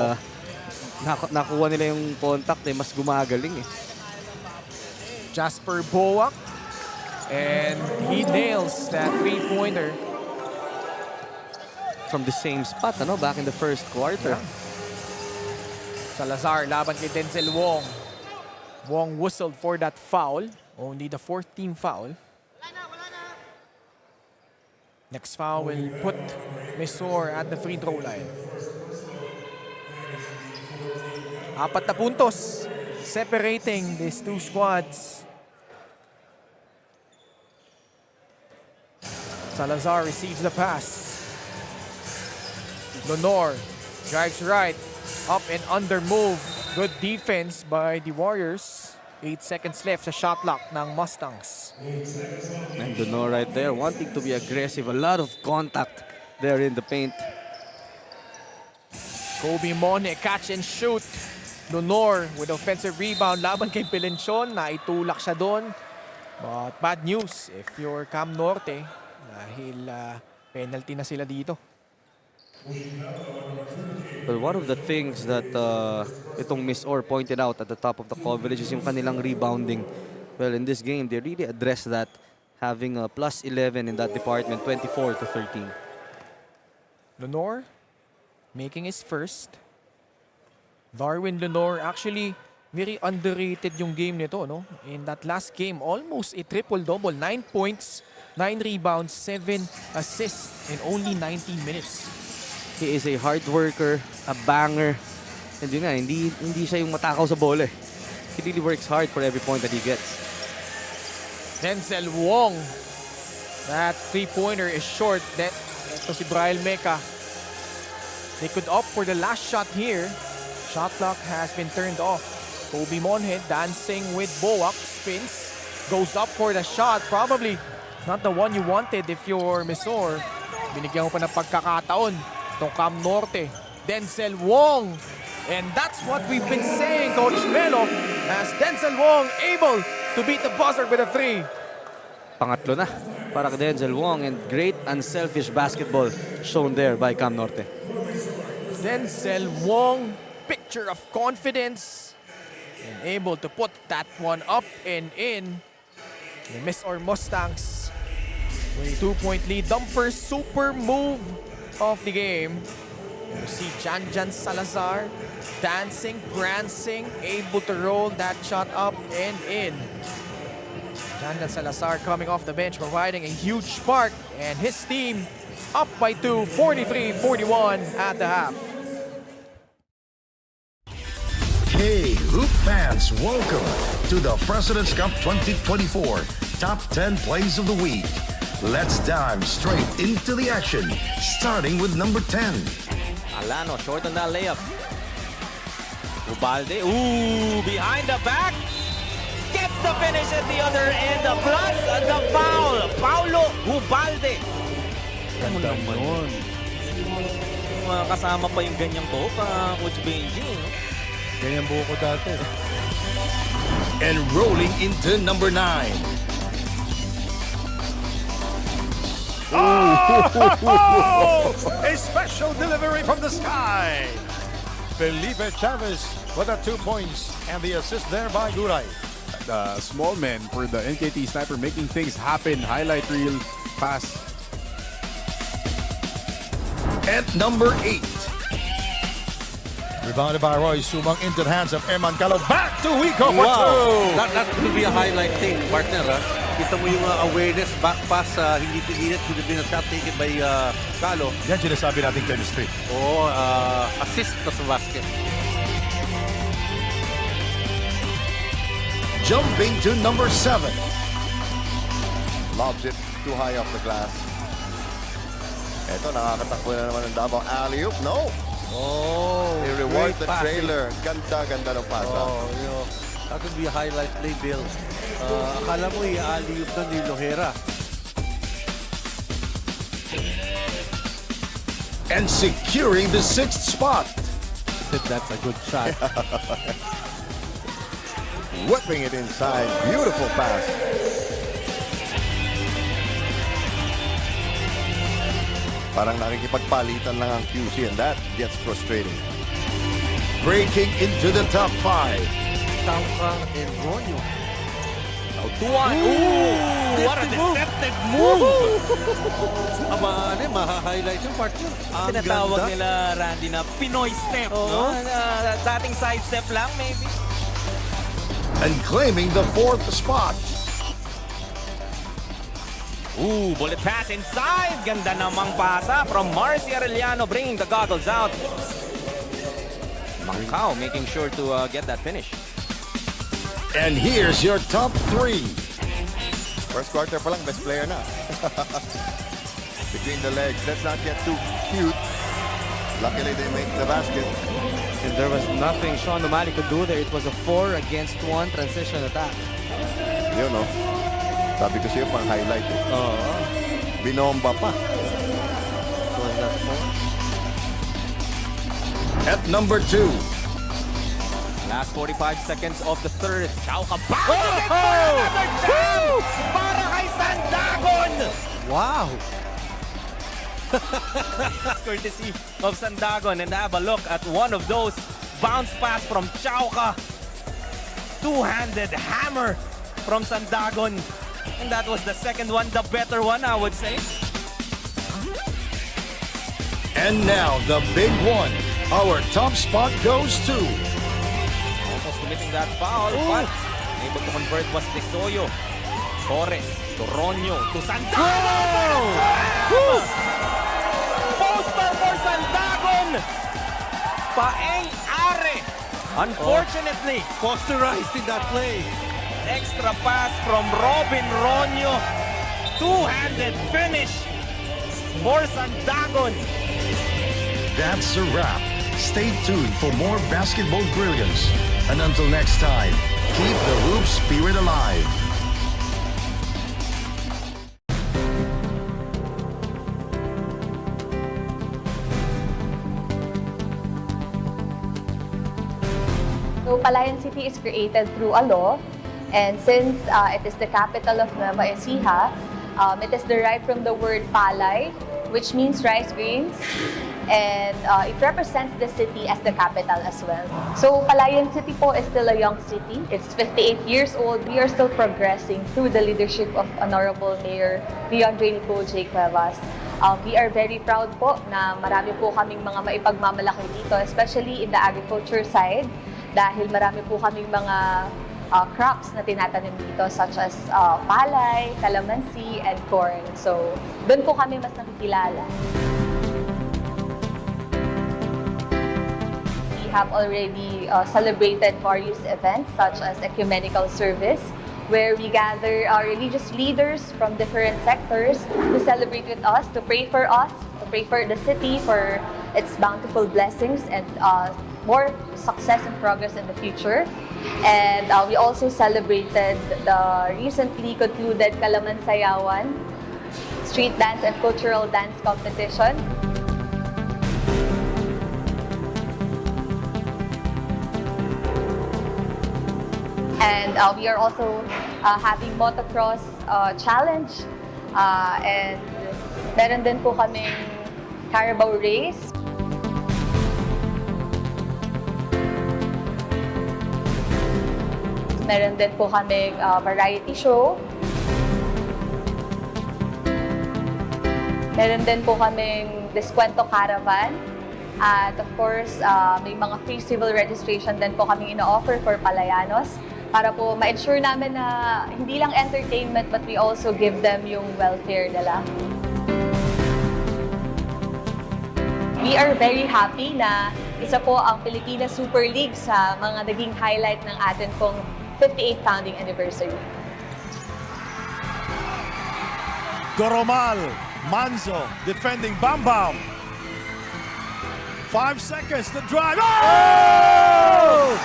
nakuha nila yung contact, mas gumagaling, eh. Jasper Boak. And he nails that three-pointer. From the same spot, ano? Back in the first quarter. Salazar laban kay Denzel Wong. Wong whistled for that foul. Only the fourth team foul. Next foul will put MISOR at the free throw line. 4 na puntos separating these two squads. Salazar receives the pass. Lunor drives right. Up and under move. Good defense by the Warriors. 8 seconds left sa shot clock ng Mustangs. And Lunor right there, wanting to be aggressive. A lot of contact there in the paint. Kobe Mone, catch and shoot. Lunor with offensive rebound. Laban kay Belenchon, naitulak siya doon. But bad news if you're Cam Norte. Dahil penalty na sila dito. But one of the things that itong MISOR pointed out at the top of the coverage is yung kanilang rebounding. Well, in this game, they really addressed that, having a plus 11 in that department, 24-13. Lunor making his first. Darwin Lunor actually very underrated yung game nito, no? In that last game, almost a triple-double. 9 points, 9 rebounds, 7 assists in only 19 minutes. He is a hard worker, a banger. And yun nga, hindi siya yung matakaw sa bola, eh. He really works hard for every point that he gets. Denzel Wong. That three-pointer is short. Ito si Brian Meca. They could opt for the last shot here. Shot clock has been turned off. Kobe Monhead dancing with Boak. Spins. Goes up for the shot. Probably not the one you wanted if you're MISOR. Binigyan mo pa ng pagkakataon. Itong Cam Norte. Denzel Wong. And that's what we've been saying, Coach Melo, as Denzel Wong able to beat the buzzer with a three. Pangatlo na para kay Denzel Wong, and great unselfish basketball shown there by Cam Norte. Denzel Wong, picture of confidence, and able to put that one up and in. The MISOR Mustangs with a 2-point lead. Dumper super move of the game. You see Janjan Salazar dancing, prancing, able to roll that shot up and in. Janjan Salazar coming off the bench, providing a huge spark, and his team up by 2, 43-41 at the half. Hey, Hoop fans, welcome to the President's Cup 2024 Top 10 Plays of the Week. Let's dive straight into the action, starting with number 10. Alano, short on that layup. Ubalde, behind the back. Gets the finish at the other end. The plus, the foul. Paulo Ubalde. Ano naman yun? Yung kasama pa yung ganyang to, Coach Benji. Ganyan buho ko dati. And rolling into number 9. Oh! A special delivery from the sky. Felipe Chavez with the 2 points and the assist there by Guray. The small man for the NKT Sniper making things happen. Highlight reel pass. At number 8. Rebounded by Roy Sumang into the hands of Eman Calo. Back to Wico for two. That will be a highlight thing, partner. Kita mo yung awareness, back pass, hindi pinilit, could have been a shot taken by Calo. Yan sinasabi nating chemistry. O assist na sa basket. Jumping to number 7. Lobs it too high off the glass. Ito, nakakatakbo na naman ng Davao. Alley-oop, no. Oh, They reward great the passing. trailer. Ganda ng pasa. Oh, you know, that would be a highlight play, Bill. Akala mo i-alley-oop na ni Lohera. And securing the 6th spot. That's a good shot. Whipping it inside. Beautiful pass. Parang nakikipagpalitan lang ang QC and that gets frustrating. Breaking into the top 5. Tauka and Ronyo. Now 2-1. Ooh, what a deceptive move! Maha-highlight yung partner. Ang Tinatawag ganda. nila, Randy, na Pinoy step, no? Dating side step lang, maybe. And claiming the 4th spot. Ooh, bullet pass inside. Ganda namang pasa from Marcy Arellano, bringing the goggles out. Macau making sure to get that finish. And here's your top 3. First quarter pa lang, best player na. Between the legs. Let's not get too cute. Luckily, they make the basket. And there was nothing Sean O'Malley could do there. It was a 4-against-1 transition attack. Yun, no? Sabi ko sa'yo, pang highlight. Binomba pa. Was that 4? At number 2. Last 45 seconds of the third. Chauka back again for another jam! Para kay Sandagon! Wow! Courtesy of Sandagon, and have a look at one of those bounce pass from Chauka. Two-handed hammer from Sandagon. And that was the second one, the better one, I would say. And now the big one. Our top spot goes to Almost committing that foul, but able to convert was Tesoyo. Torres to Ronyo to Sandagon! Poster for Sandagon! Paeng Are! Unfortunately, Posterized in that play. extra pass from Robin Ronyo. Two-handed finish for Sandagon. That's a wrap. Stay tuned for more basketball brilliance. And until next time, keep the hoop spirit alive. So Palayan City is created through a law, and since it is the capital of Nueva Ecija, it is derived from the word palay, which means rice grains, and it represents the city as the capital as well. So Palayan City po is still a young city. It's 58 years old. We are still progressing through the leadership of Honorable Mayor Leandre Nicole J. Cuevas. We are very proud po na marami po kaming mga maipagmamalaki dito, especially in the agriculture side, dahil marami po kaming mga crops na tinatanim dito such as palay, calamansi, and corn. So, doon po kami mas nakikilala. We have already celebrated various events such as ecumenical service, where we gather our religious leaders from different sectors to celebrate with us, to pray for the city, for its bountiful blessings and more success and progress in the future. And we also celebrated the recently concluded Kalamansayawan street dance and cultural dance competition. And we are also having motocross challenge and Meron din po kaming Carabao Race. Meron din po kaming variety show. Meron din po kaming Deskwento Caravan. At of course, may mga free civil registration din po kaming ino-offer for Palayanos para po ma-ensure namin na hindi lang entertainment but we also give them yung welfare nila. We are very happy na isa po ang Pilipinas Super League sa mga naging highlight ng atin pong 58th founding anniversary. Goromal, Manzo, defending Bam Bam. 5 seconds to drive. Oh!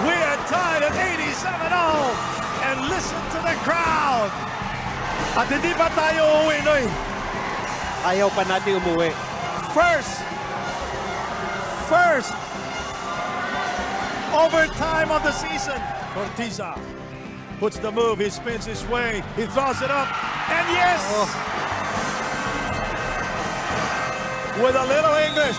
We are tied at 87-all. And listen to the crowd. At hindi pa tayo uuwi, Noy. Ayaw pa natin umuwi. First overtime of the season. Cortiza puts the move, he spins his way, he throws it up, and yes! With a little English.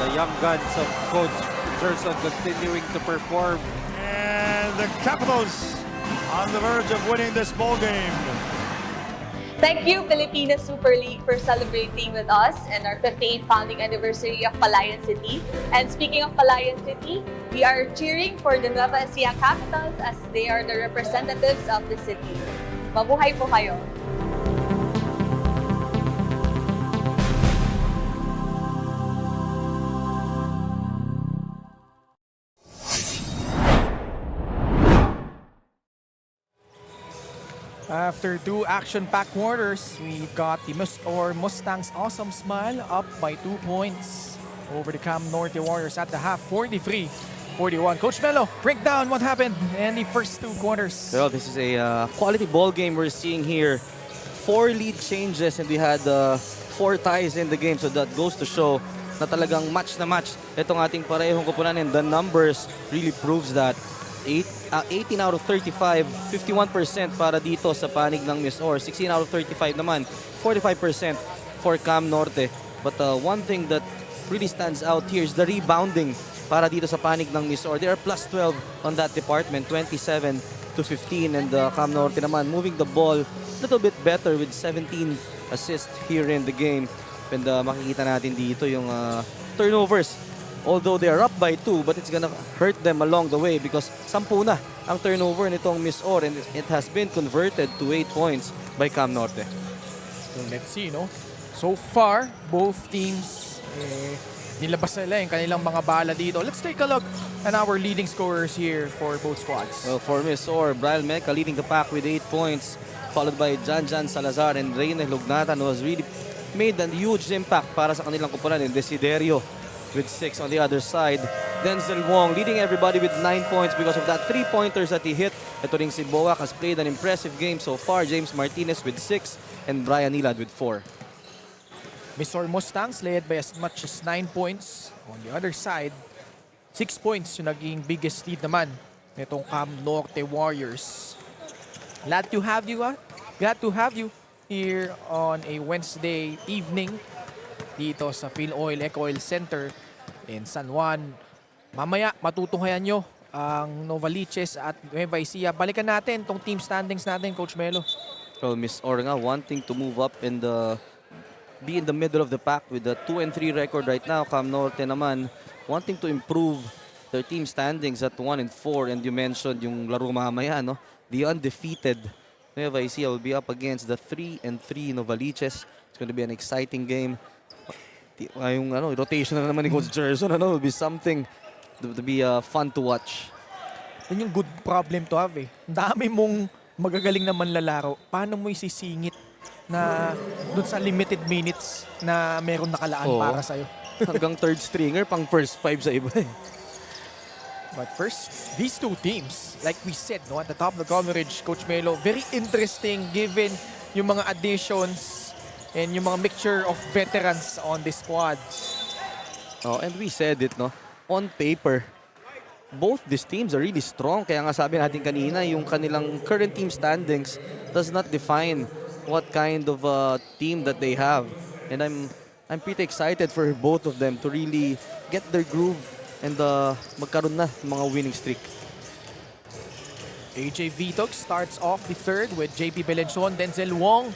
The young guns of Coach Gerson continuing to perform. And the Capitals on the verge of winning this ball game. Thank you, Pilipinas Super League, for celebrating with us and our 58th founding anniversary of Palayan City. And speaking of Palayan City, we are cheering for the Nueva Ecija Capitals as they are the representatives of the city. Mabuhay po kayo! After 2 action-packed quarters, we've got the MISOR Mustangs Awesam Smile up by 2 points over the NORTE Warriors at the half, 43-41. Coach Melo, break down what happened in the first 2 quarters. Well, this is a quality ball game we're seeing here. 4 lead changes and we had 4 ties in the game. So that goes to show na talagang match na match itong ating parehong koponan, and the numbers really proves that. 18 out of 35, 51% para dito sa panig ng MISOR. 16 out of 35 naman, 45% for NORTE. But one thing that really stands out here is the rebounding para dito sa panig ng MISOR. They are plus 12 on that department, 27 to 15. And NORTE naman moving the ball a little bit better with 17 assists here in the game. And makikita natin dito yung turnovers. Although they are up by 2, but it's gonna hurt them along the way because 10 na ang turnover nitong MISOR and it has been converted to 8 points by NORTE. So let's see, no? So far, both teams nilabas nila yung kanilang mga bala dito. Let's take a look at our leading scorers here for both squads. Well, for MISOR, Brian Meca leading the pack with 8 points, followed by Jan Salazar and Reyne Lugnatan, who has really made a huge impact para sa kanilang koponan, and Desiderio with 6 on the other side. Denzel Wong leading everybody with 9 points because of that 3-pointers that he hit. Ito ring si Boak has played an impressive game so far. James Martinez with 6 and Brian Nilad with 4. MISOR Mustangs led by as much as 9 points. On the other side, 6 points yung naging biggest lead naman nitong NORTE Warriors. Glad to have you here on a Wednesday evening dito sa PhilOil Eco Oil Center in San Juan. Mamaya matutunghayan nyo ang Novaliches at Nueva Ecija. Balikan natin tong team standings natin, Coach Melo. Well, MISOR nga wanting to move up and be in the middle of the pack with a 2-3 record right now. NORTE naman wanting to improve their team standings at 1-4, and you mentioned yung laro mamaya, no? The undefeated Nueva Ecija will be up against the 3-3 Novaliches. It's going to be an exciting game. Yung rotation na naman ni Coach Gerson, will be something to be fun to watch. Yun yung good problem to have eh. Ang dami mong magagaling na manlalaro. Paano mo isisingit na dun sa limited minutes na meron nakalaan para sa'yo? Hanggang third stringer, pang first 5 sa iba eh. But first, these 2 teams, like we said, no, at the top of the coverage, Coach Melo, very interesting given yung mga additions and yung mga mixture of veterans on the squad. Oh, and we said it, no? On paper, both these teams are really strong. Kaya nga sabi natin kanina, yung kanilang current team standings does not define what kind of team that they have. And I'm pretty excited for both of them to really get their groove and magkaroon na ng mga winning streak. AJ Vitog starts off the third with JP Belenson, Denzel Wong,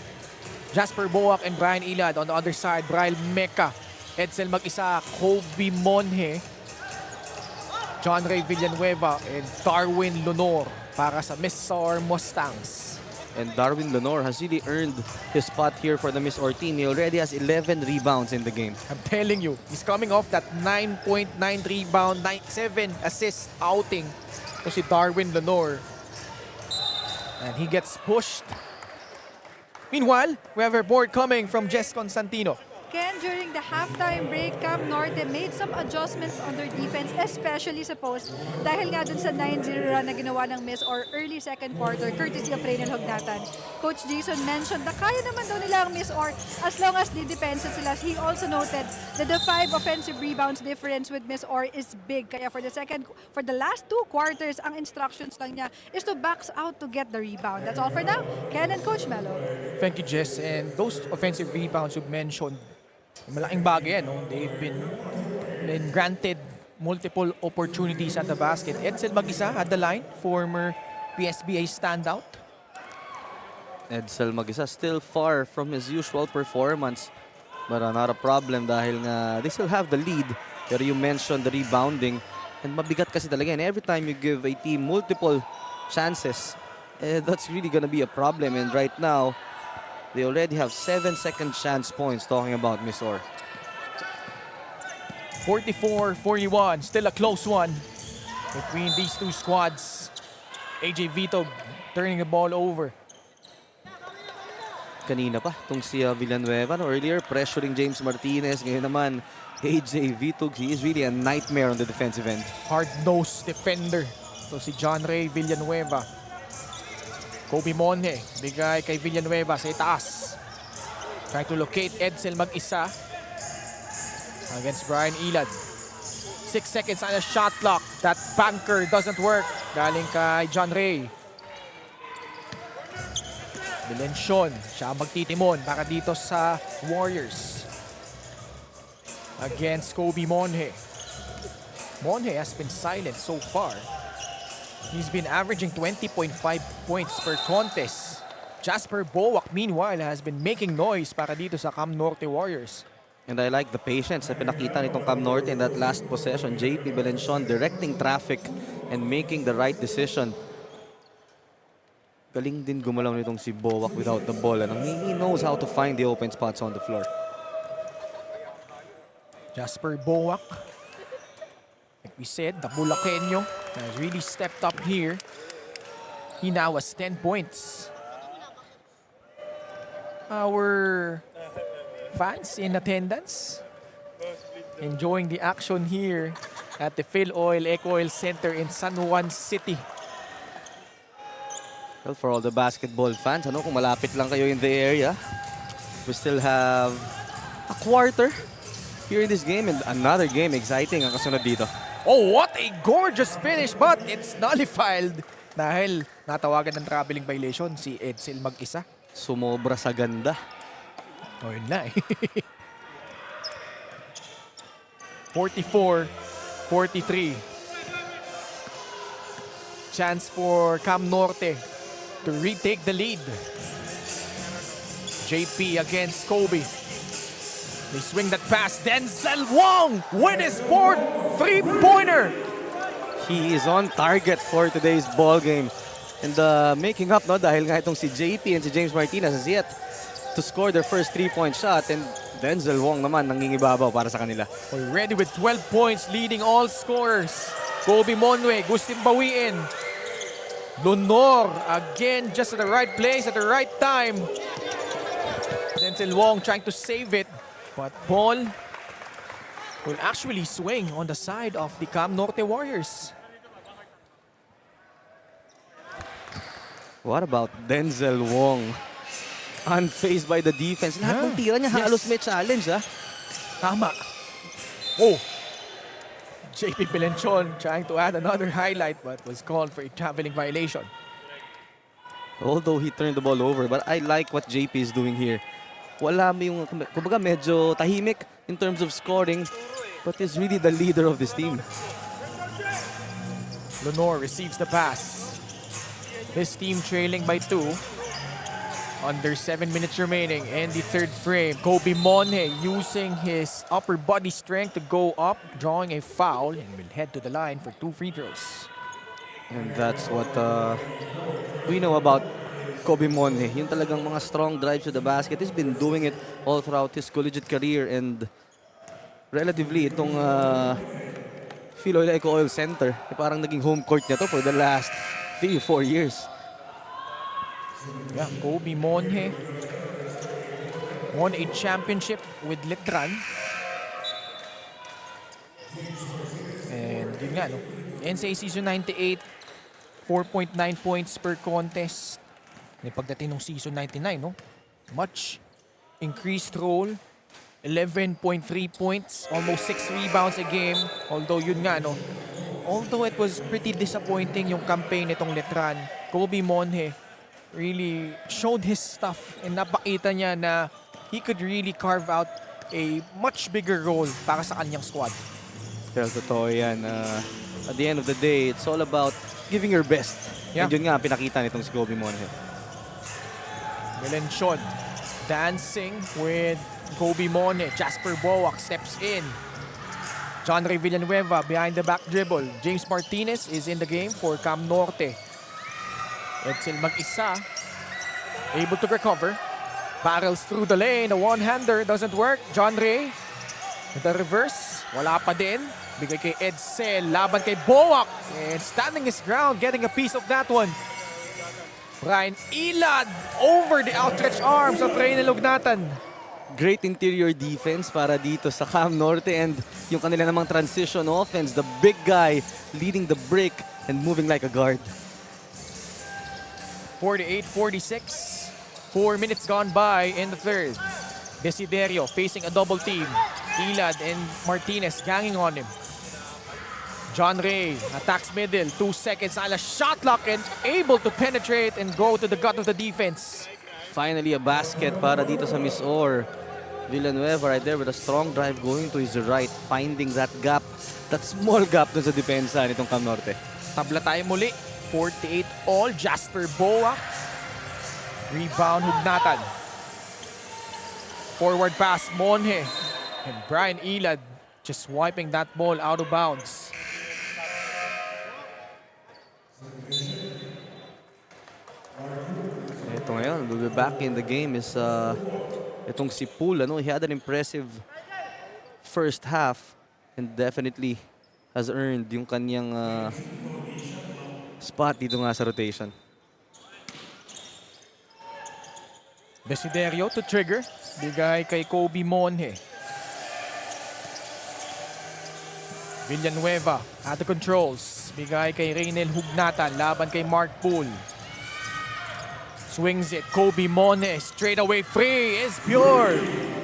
Jasper Boak, and Brian Ilad. On the other side, Brian Meca, Edsel Mag-isa, Kobe Monje, John Ray Villanueva, and Darwin Lunor para sa MISOR Mustangs. And Darwin Lenore has really earned his spot here for the MISOR team. He already has 11 rebounds in the game. I'm telling you, he's coming off that 9.9 rebound, 7 assist outing to si Darwin Lenore. And he gets pushed. Meanwhile, we have a board coming from Jess Constantino. Ken, during the halftime break, Cam Norte made some adjustments on their defense, especially sa post. Dahil nga dun sa 9-0 run na ginawa ng MISOR early second quarter, courtesy of Reynel Hognatan. Coach Jason mentioned na kaya naman daw nila ang MISOR as long as di-depensa sila. He also noted that the 5 offensive rebounds difference with MISOR is big. Kaya for the last 2 quarters, ang instructions lang niya is to box out to get the rebound. That's all for now. Ken and Coach Melo. Thank you, Jess. And those offensive rebounds you mentioned, malaking bagay yan. No? They've been granted multiple opportunities at the basket. Edsel Mag-isa at the line, former PSBA standout. Edsel Mag-isa still far from his usual performance. But not a problem dahil nga they still have the lead. Pero you mentioned the rebounding. And mabigat kasi talaga yan. Every time you give a team multiple chances, that's really gonna be a problem. And right now, they already have 7 second chance points talking about MISOR. 44-41, still a close one between these two squads. AJ Vito turning the ball over. Kanina pa, itong si Villanueva earlier, pressuring James Martinez. Ngayon naman, AJ Vitug, he is really a nightmare on the defensive end. Hard-nosed defender. So si John Ray Villanueva. Kobe Monje, bigay kay Villanueva sa itaas. Trying to locate Edsel Mag-isa against Brian Ilad. 6 seconds on a shot clock. That banker doesn't work. Galing kay John Ray. Belenson, siya magtitimon para dito sa Warriors. Against Kobe Monje. Monje has been silent so far. He's been averaging 20.5 points per contest. Jasper Boak, meanwhile, has been making noise para dito sa Cam Norte Warriors. And I like the patience na pinakita nitong Cam Norte in that last possession. JP Belenson directing traffic and making the right decision. Galing din gumalaw nitong si Boak without the ball. He knows how to find the open spots on the floor. Jasper Boak, like we said, the Bulakenyo has really stepped up here. He now has 10 points. Our fans in attendance enjoying the action here at the Phil Oil Eco Oil Center in San Juan City. Well, for all the basketball fans, kung malapit lang kayo in the area, we still have a quarter here in this game and another game. Exciting ang kasunod dito. Oh, what a gorgeous finish, but it's nullified dahil natawagan ng traveling violation si Edsel Mag-isa. Sumobra sa ganda. Oh, yun na eh. 44-43. Chance for Cam Norte to retake the lead. JP against Kobe. They swing that pass. Denzel Wong with his 4th three-pointer. He is on target for today's ball game. And making up, dahil nga itong si JP and si James Martinez has yet to score their first 3-point shot. And Denzel Wong naman nangingibabaw para sa kanila. Already with 12 points, leading all scorers. Kobe Monwe, gustin bawiin. Lunor, again, just at the right place, at the right time. Denzel Wong trying to save it. But ball will actually swing on the side of the Cam Norte Warriors. What about Denzel Wong? Unfazed by the defense. Lahat ng tira niya halos may challenge. Tama. Oh. JP Belenchon trying to add another highlight but was called for a traveling violation. Although he turned the ball over, but I like what JP is doing here. Wala mo yung, kumbaga medyo tahimik in terms of scoring, but is really the leader of this team. Lenore receives the pass. His team trailing by 2. Under 7 minutes remaining in the third frame. Kobe Monhe using his upper body strength to go up, drawing a foul, and will head to the line for 2 free throws. And that's what we know about Kobe Monhe. Yung talagang mga strong drives to the basket. He's been doing it all throughout his collegiate career, and relatively itong Philoil Eco Oil Center, parang naging home court niya to for the last 3-4 years. Yeah, Kobe Monhe won a championship with Letran. And yun nga, no? NCAA season 98, 4.9 points per contest. May pagdating ng season 99, no? Much increased role. 11.3 points, almost 6 rebounds a game. Although yun nga, no? Although it was pretty disappointing yung campaign nitong Letran, Kobe Monhe really showed his stuff and napakita niya na he could really carve out a much bigger role para sa kanyang squad. Pero totoo yan. At the end of the day, it's all about giving your best. Yeah. And yun nga pinakita nitong si Kobe Monhe. Belenchon dancing with Kobe Monhe. Jasper Boak steps in. John Ray Villanueva behind the back dribble. James Martinez is in the game for Cam Norte. Edsel mag-isa. Able to recover. Barrels through the lane. A one-hander doesn't work. John Ray with the reverse. Wala pa din. Bigay kay Edsel. Laban kay Boak. And standing his ground. Getting a piece of that one. Brian Ilad over the outstretched arms of Reynel Ugnatan. Great interior defense para dito sa Cam Norte, and yung kanila namang transition offense, the big guy leading the break and moving like a guard. 48-46. 4 minutes gone by in the third. Desiderio facing a double team. Ilad and Martinez ganging on him. John Ray attacks middle. 2 seconds. Ala shot lock and able to penetrate and go to the gut of the defense. Finally, a basket para dito sa MISOR. Villanueva right there with a strong drive going to his right, finding that gap, that small gap dun sa depensa nitong Cam Norte. Tabla tayo muli. 48 all. Jasper Boak. Rebound Hugnatan. Forward pass Monhe. And Brian Ilad just wiping that ball out of bounds. Ito ngayon, we'll be back in the game is itong si Poole. He had an impressive first half and definitely has earned yung kanyang spot dito nga sa rotation. Desiderio to trigger. Bigay kay Kobe Monhe. Villanueva at the controls. Bigay kay Reynel Hugnatan. Laban kay Mark Poole. Swings it. Kobe Monhe straight away free is pure.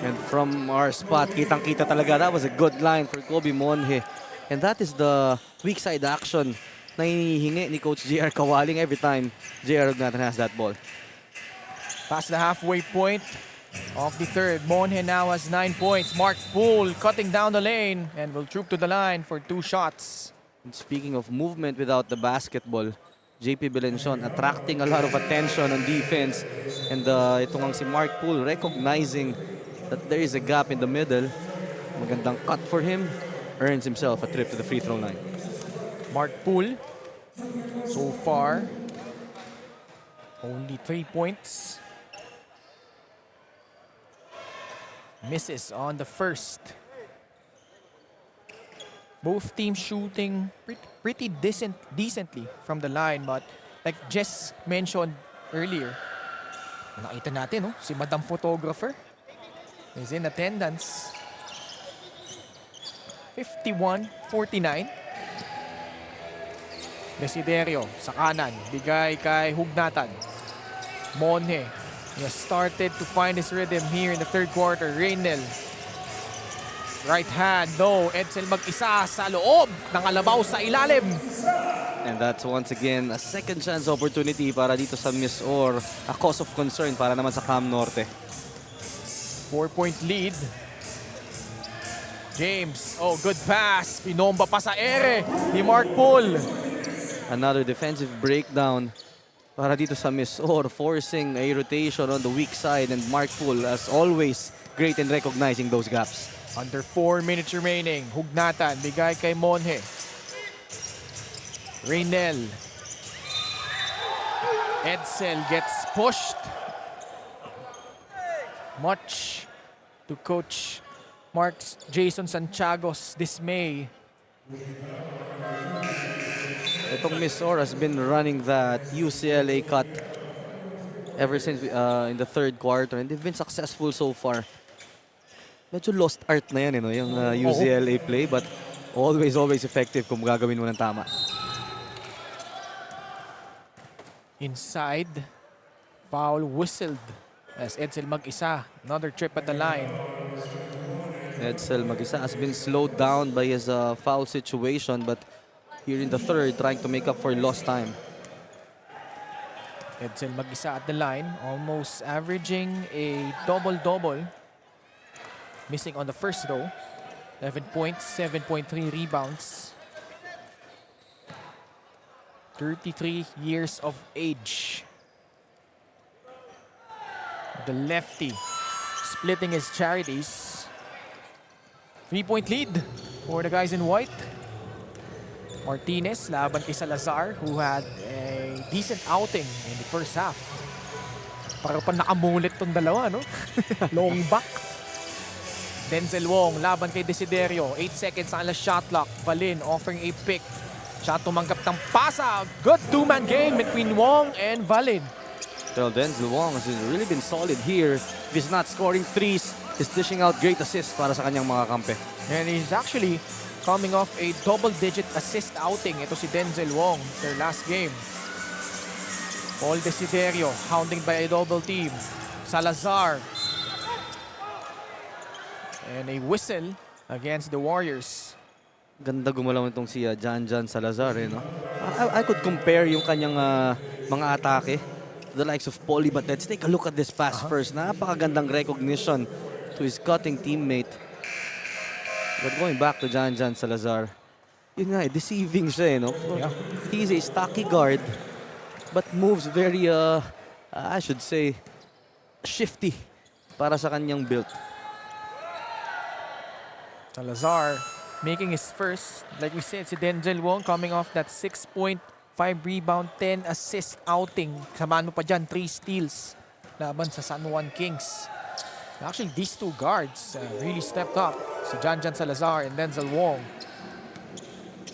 And from our spot, kitang-kita talaga. That was a good line for Kobe Monhe. And that is the weak side action na hinihingi ni Coach JR Kawaling every time JR Hugnatan has that ball. Past the halfway point of the third. Monhe now has 9 points. Mark Poole cutting down the lane and will troop to the line for 2 shots. And speaking of movement without the basketball, JP Belenchon attracting a lot of attention on defense. And itong ang si Mark Poole recognizing that there is a gap in the middle. Magandang cut for him. Earns himself a trip to the free throw line. Mark Poole, so far, only 3 points. Misses on the first. Both teams shooting pretty decently from the line, but like Jess mentioned earlier, nakita natin, no? Si Madam Photographer is in attendance. 51-49. Desiderio sa kanan, bigay kay Hugnatan. Monhe, he has started to find his rhythm here in the third quarter. Reynel Right hand, no. Edsel mag-isa sa loob ng alabaw sa ilalim. And that's once again a second chance opportunity para dito sa MISOR. A cause of concern para naman sa Cam Norte. 4-point lead. James, oh, good pass. Pinomba pa sa ere ni Mark Poole. Another defensive breakdown para dito sa MISOR, forcing a rotation on the weak side, and Mark Poole, as always, great in recognizing those gaps. Under 4 minutes remaining. Hugnatan, bigay kay Monje. Reynel. Edsel gets pushed. Much to Coach Mark Jason Santiago's dismay. Itong MISOR has been running that UCLA cut ever since in the third quarter, and they've been successful so far. Medyo lost art na yan, yung UCLA play, but always effective kung gagawin mo ng tama. Inside, foul whistled as Edsel mag-isa. Another trip at the line. Edsel mag-isa has been slowed down by his foul situation, but here in the third, trying to make up for lost time. Edsel mag-isa at the line, almost averaging a double-double. Missing on the first row. 11 points, 7.3 rebounds. 33 years of age. The lefty splitting his charities. 3-point lead for the guys in white. Martinez laban kay Salazar, who had a decent outing in the first half. Para pa nakamulit tong dalawa, no? Long back. Denzel Wong laban kay Desiderio. 8 seconds ang alas shot clock. Valin offering a pick. Siya tumanggap ng pasa. Good two-man game between Wong and Valin. Well, Denzel Wong has really been solid here. If he's not scoring threes, he's dishing out great assists para sa kanyang mga kampe. And he's actually coming off a double-digit assist outing. Ito si Denzel Wong, their last game. Paul Desiderio, hounding by a double team. Salazar. And a whistle against the Warriors. Ganda gumalaw nitong si Jan Salazar, no? I could compare yung kanyang mga atake to the likes of Paulie, but let's take a look at this pass first. Napakagandang recognition to his cutting teammate. But going back to Jan Salazar, yun nga, deceiving siya, no? Yeah. He's a stocky guard, but moves very, I should say, shifty para sa kanyang build. Salazar making his first, like we said, si Denzel Wong coming off that 6.5 rebound, 10 assist outing. Samahan mo pa dyan, 3 steals laban sa San Juan Kings. Actually, these two guards really stepped up. Si Jan Salazar and Denzel Wong.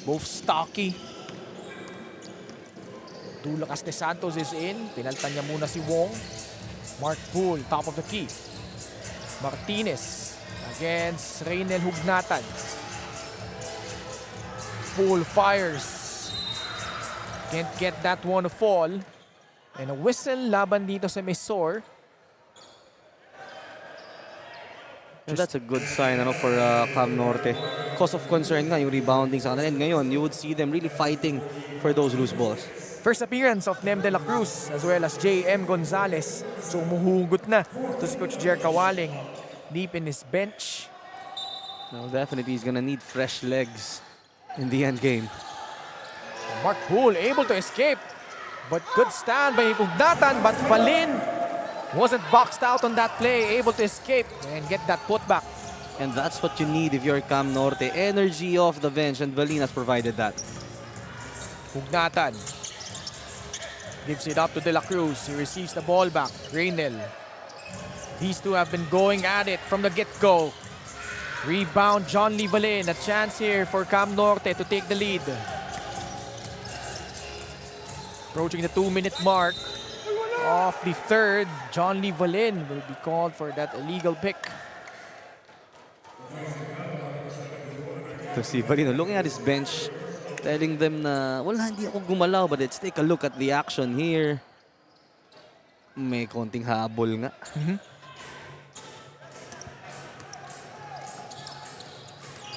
Both stocky. Tulacas de Santos is in. Pinaltan niya muna si Wong. Mark Poole, top of the key. Martinez against Reynel Hugnatan. Poole fires. Can't get that one to fall. And a whistle laban dito sa MISOR. And that's a good sign for Cam Norte. Cause of concern nga yung rebounding sa kanila. And ngayon, you would see them really fighting for those loose balls. First appearance of Nem de la Cruz as well as J.M. Gonzalez. So umuhugot na to si Coach Jer Kawaling deep in his bench. Now definitely he's gonna need fresh legs in the end game. Mark Poole able to escape. But good stand by Hugnatan. But Valin wasn't boxed out on that play. Able to escape and get that putback. And that's what you need if you're Cam Norte. Energy off the bench, and Valin has provided that. Hugnatan gives it up to De La Cruz. He receives the ball back. Reynel. These two have been going at it from the get-go. Rebound, John Lee Valin. A chance here for Cam Norte to take the lead. Approaching the 2-minute mark of the third. John Lee Valin will be called for that illegal pick. To see Valin looking at his bench, telling them na, wala, hindi ako gumalaw, but let's take a look at the action here. May konting habol nga.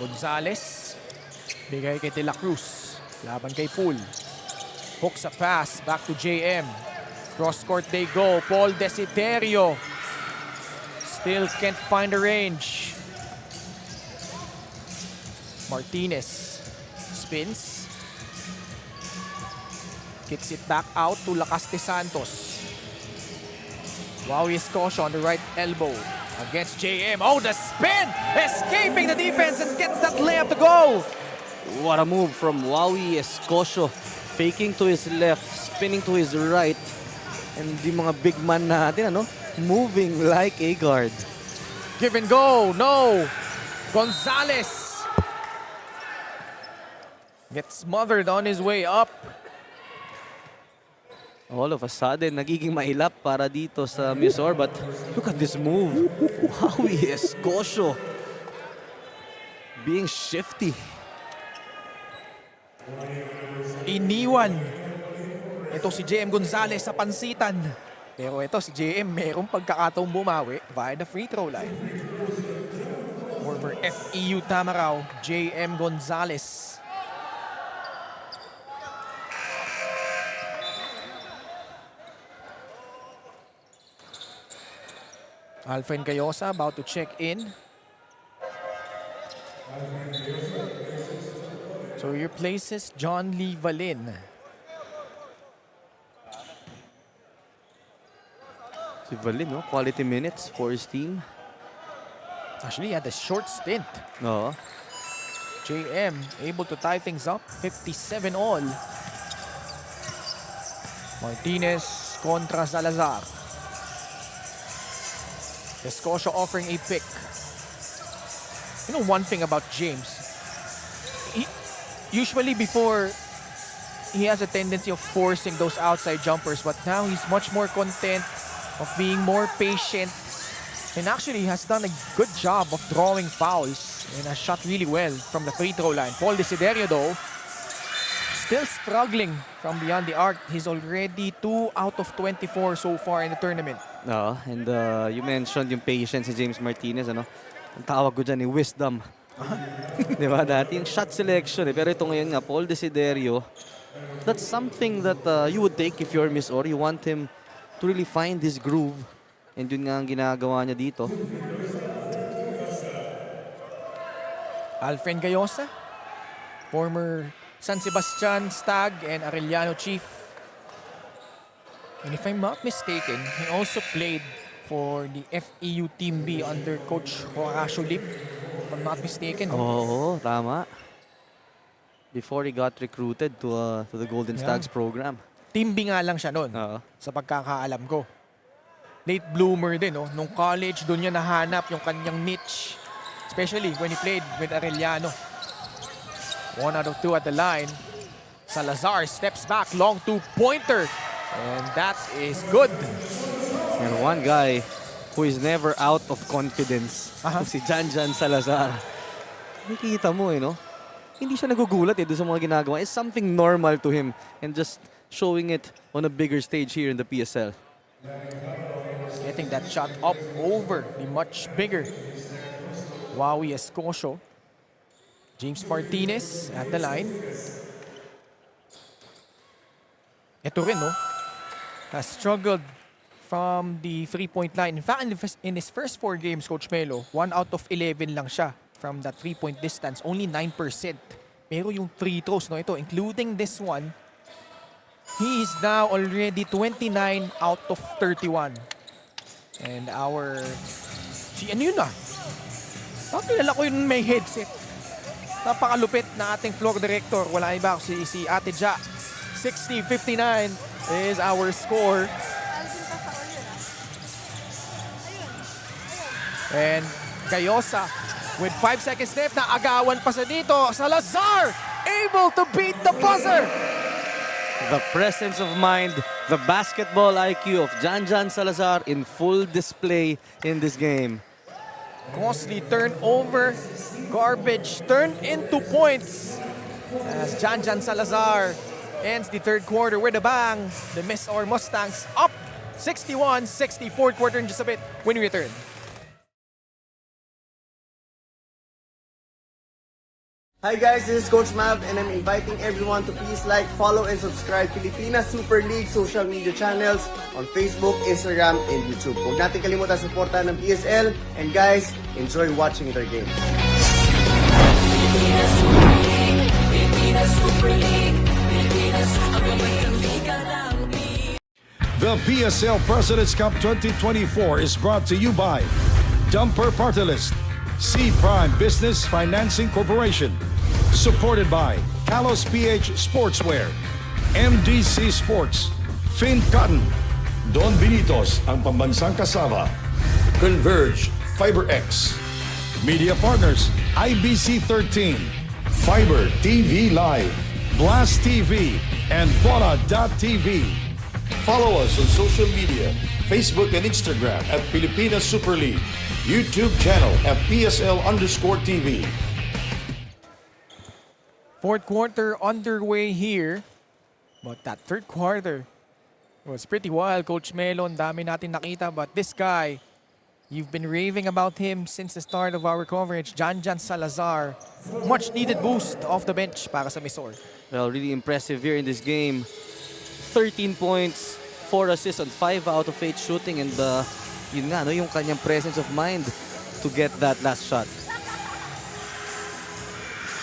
Gonzales. Bigay kay De La Cruz. Laban kay Pool. Hook sa pass. Back to JM. Cross court they go. Paul Desiderio. Still can't find the range. Martinez. Spins. Kicks it back out to Lacaste Santos. Wowie Escocia on the right elbow. Against JM. Oh, the spin! Escaping the defense and gets that layup to go. What a move from Wowie Escocia. Faking to his left, spinning to his right. And yung mga big man natin, moving like a guard. Give and go. No. Gonzales. Gets smothered on his way up. All of a sudden, nagiging mailap para dito sa MISOR. But look at this move. Wowie Escocia. Being shifty. Iniwan. Ito si JM Gonzales sa pansitan. Pero ito si JM merong pagkakataong bumawi via the free throw line. Former FEU Tamaraw, JM Gonzales. Alfred Gayosa about to check in. So he replaces John Lee Valin. Si Valin, quality minutes for his team. Actually, he had a short stint. Oo. JM able to tie things up. 57 all. Martinez contra Salazar. Escocia offering a pick. You know one thing about James? Usually before, he has a tendency of forcing those outside jumpers, but now he's much more content of being more patient. And actually, he has done a good job of drawing fouls and has shot really well from the free throw line. Paul Desiderio, though, still struggling from beyond the arc. He's already 2 out of 24 so far in the tournament. And you mentioned yung patience si James Martinez, Ang tawag ko dyan, wisdom. Di ba? Dati yung shot selection. Pero ito ngayon nga, Paul Desiderio, that's something that you would take if you're MISOR. You want him to really find his groove. And yun nga ang ginagawa niya dito. Alfred Gayosa, former San Sebastian Stag and Arellano Chief. And if I'm not mistaken, he also played for the FEU Team B under Coach Horacio Lim. If I'm not mistaken. Oo, tama. Before he got recruited to the Golden Stags program. Team B nga lang siya noon, sa pagkakaalam ko. Late bloomer din, Nung college, doon niya nahanap yung kanyang niche. Especially when he played with Arellano. 1 out of 2 at the line. Salazar steps back, long two-pointer. And that is good. And one guy who is never out of confidence, si Janjan Salazar. Nakikita mo, Hindi siya nagugulat doon sa mga ginagawa. It's something normal to him and just showing it on a bigger stage here in the PSL. Getting that shot up over the much bigger Wowie Escocia. James Martinez at the line. Ito rin, has struggled from the three-point line. In fact, in his first 4 games, Coach Melo, 1 out of 11 lang siya from that three-point distance. Only 9%. Pero yung free throws, ito, including this one, he is now already 29 out of 31. And ano yun Bakit kilala ko yun may headset? Napakalupit na ating floor director. Wala iba si Ate Ja. 60-59 is our score. And Gayosa with 5 seconds left na agawan pa sa dito. Salazar able to beat the buzzer. The presence of mind, the basketball IQ of Janjan Salazar in full display in this game. Costly turnover, garbage turned into points. As Janjan Salazar ends the third quarter with a bang. The MISOR Mustangs up 61-60, fourth quarter in just a bit when we return. Hi guys, this is Coach Mav and I'm inviting everyone to please like, follow, and subscribe Pilipinas Super League social media channels on Facebook, Instagram, and YouTube. Huwag natin kalimutan suportahan ng PSL and guys, enjoy watching their games. Pilipinas Super League, Pilipinas Super League, Pilipinas, ang mabagang liga ng The PSL President's Cup 2024 is brought to you by Dumper Party List, C Prime Business Financing Corporation, supported by Kalos PH Sportswear, MDC Sports, Fin Cotton, Don Benitos ang pambansang kasama, Converge FiberX, Media Partners, IBC 13, Fiber TV Live, Blast TV, and Bola.tv. Follow us on social media, Facebook and Instagram at Pilipinas Super League, YouTube channel at PSL_TV. Fourth quarter underway here. But that third quarter was pretty wild, Coach Melon. Dami natin nakita, but this guy, you've been raving about him since the start of our coverage. Janjan Salazar, much needed boost off the bench para sa MISOR. Well, really impressive here in this game. 13 points, 4 assists on 5 out of 8 shooting, and yun nga, no, yung kanyang presence of mind to get that last shot.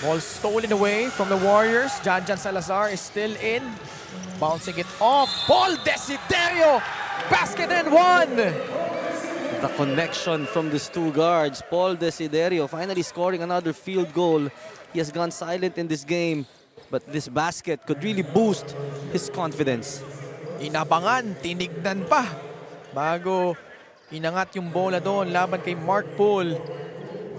Ball stolen away from the Warriors. Janjan Salazar is still in. Bouncing it off. Paul Desiderio! Basket and one! The connection from these two guards. Paul Desiderio finally scoring another field goal. He has gone silent in this game, but this basket could really boost his confidence. Inabangan, tinignan pa bago inangat yung bola doon laban kay Mark Poole.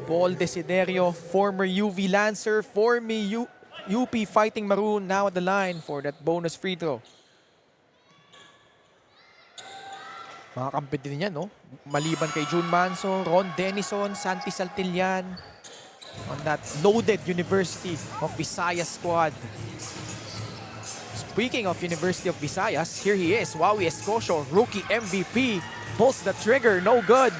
Paul Desiderio, former UV Lancer, former UP Fighting Maroon, now at the line for that bonus free throw. Mga kampi din yan, no? Maliban kay June Manso, Ron Denison, Santi Saltillan on that loaded University of Visayas squad. Speaking of University of Visayas, here he is, Wawi Escocio, rookie MVP. Pulls the trigger, no good.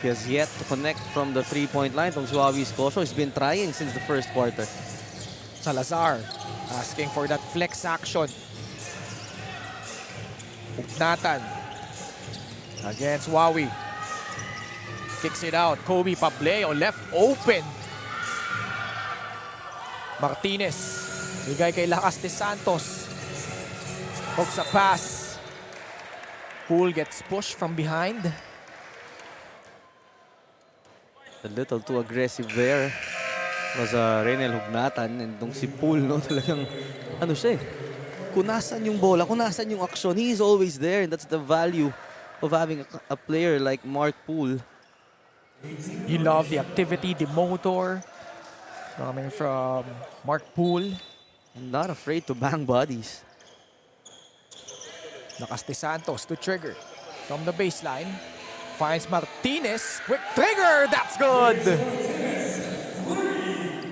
He has yet to connect from the three-point line from Suavi Escocio. He's been trying since the first quarter. Salazar asking for that flex action. Ugnatan against Wawi. Kicks it out. Kobe Pableo left open. Martinez. Bigay kay Lakas de Santos. Hooks a pass. Poole gets pushed from behind. A little too aggressive there was Renel Hugnatan, and itong si Poole, no, talagang ano siya eh, kunasan yung bola, kunasan yung action. He is always there, and that's the value of having a player like Mark Poole. You love the activity, the motor coming from Mark Poole. And not afraid to bang bodies. Lakas de Santos to trigger from the baseline. Finds Martinez. Quick trigger. That's good.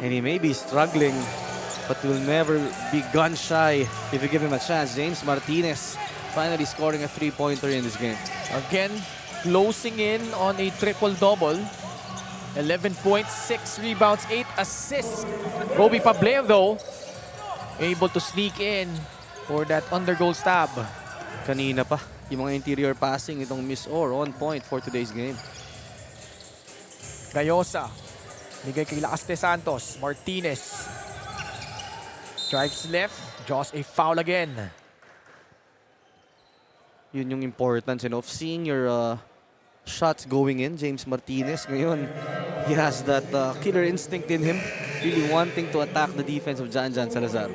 And he may be struggling, but will never be gun shy if you give him a chance. James Martinez finally scoring a three-pointer in this game. Again, closing in on a triple-double. 11 points, 6 rebounds, 8 assists. Kobe Pableo, though, able to sneak in for that undergoal stab. Kanina pa, yung mga interior passing itong MISOR on point for today's game. Gayosa. Bigay kay Lakas de Santos. Martinez. Drives left. Draws a foul again. Yun yung importance, of seeing your shots going in. James Martinez ngayon, he has that killer instinct in him, really wanting to attack the defense of Janjan Salazar.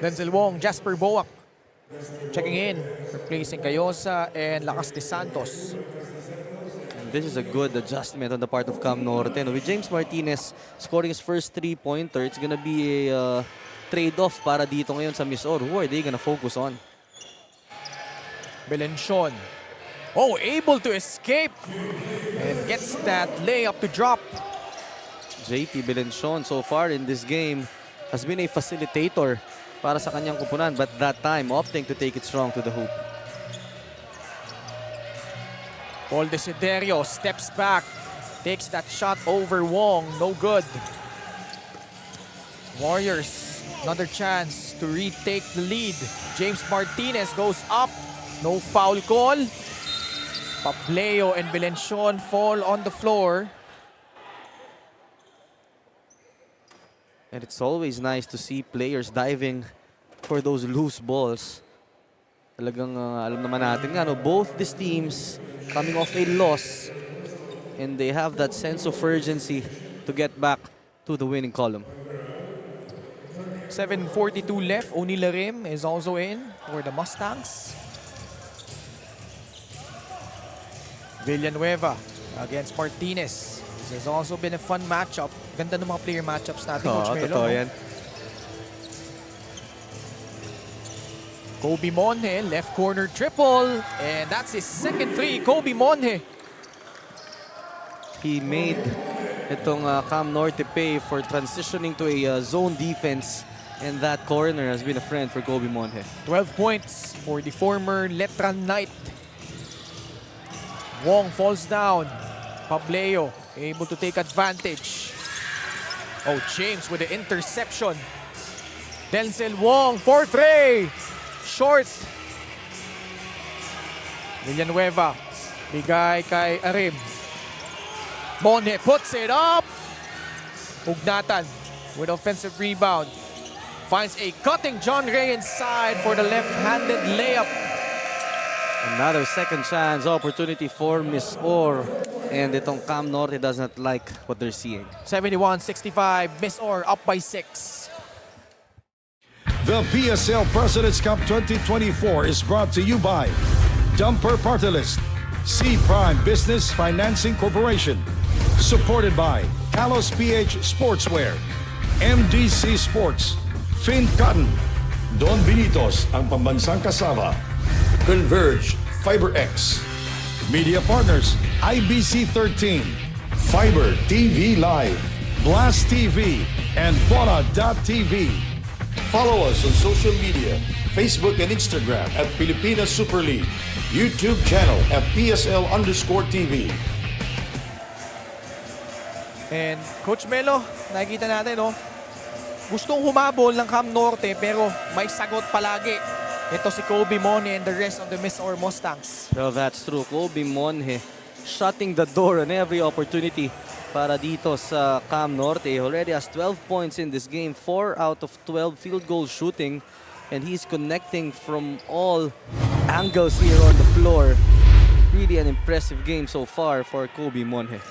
Denzel Wong, Jasper Boak checking in, replacing Gayosa and Lakas de Santos. And this is a good adjustment on the part of Cam Norte. With James Martinez scoring his first three-pointer, it's gonna be a trade-off para dito ngayon sa MISOR. Who are they gonna focus on? Belenchon. Oh, able to escape and gets that layup to drop. JP Belenchon so far in this game has been a facilitator para sa kanyang kupunan, but that time opting to take it strong to the hoop. Paul Desiderio steps back. Takes that shot over Wong. No good. Warriors, another chance to retake the lead. James Martinez goes up. No foul call. Pableo and Belencion fall on the floor. And it's always nice to see players diving for those loose balls. Talagang alam naman natin nga, no, both these teams coming off a loss and they have that sense of urgency to get back to the winning column. 7:42 left. Onilarim is also in for the Mustangs. Villanueva against Martinez. This has also been a fun matchup. Ganda ng mga player matchups natin, Coach Melo. Totoo yan. Kobe Monje, left corner triple. And that's his second three, Kobe Monje. He made itong Cam Norte pay for transitioning to a zone defense. And that corner has been a friend for Kobe Monje. 12 points for the former Letran Knight. Wong falls down. Pableo able to take advantage. Oh, James with the interception. Denzel Wong, 4-3. Short. Villanueva. Bigay kay Arim. Monje puts it up. Ugnatan with offensive rebound. Finds a cutting John Ray inside for the left-handed layup. Another second chance opportunity for MISOR. And itong Cam Norte does not like what they're seeing. 71-65, MISOR up by 6. The PSL President's Cup 2024 is brought to you by Dumper Party List, C Prime Business Financing Corporation, supported by Kalos PH Sportswear, MDC Sports, Fin Cotton, Don Benitos ang pambansang kasama, Converge FiberX, Media Partners, IBC 13, Fiber TV Live, Blast TV, and Bona.tv. Follow us on social media, Facebook and Instagram at Pilipinas Super League, YouTube channel at PSL_TV. And Coach Melo, nakikita natin, no? Gustong humabol ng Cam Norte pero may sagot palagi. Ito si Kobe Monje and the rest of the MISOR Mustangs. Well, that's true. Kobe Monje shutting the door on every opportunity para dito sa Cam Norte. He already has 12 points in this game, 4 out of 12 field goal shooting, and he's connecting from all angles here on the floor. Really an impressive game so far for Kobe Monje.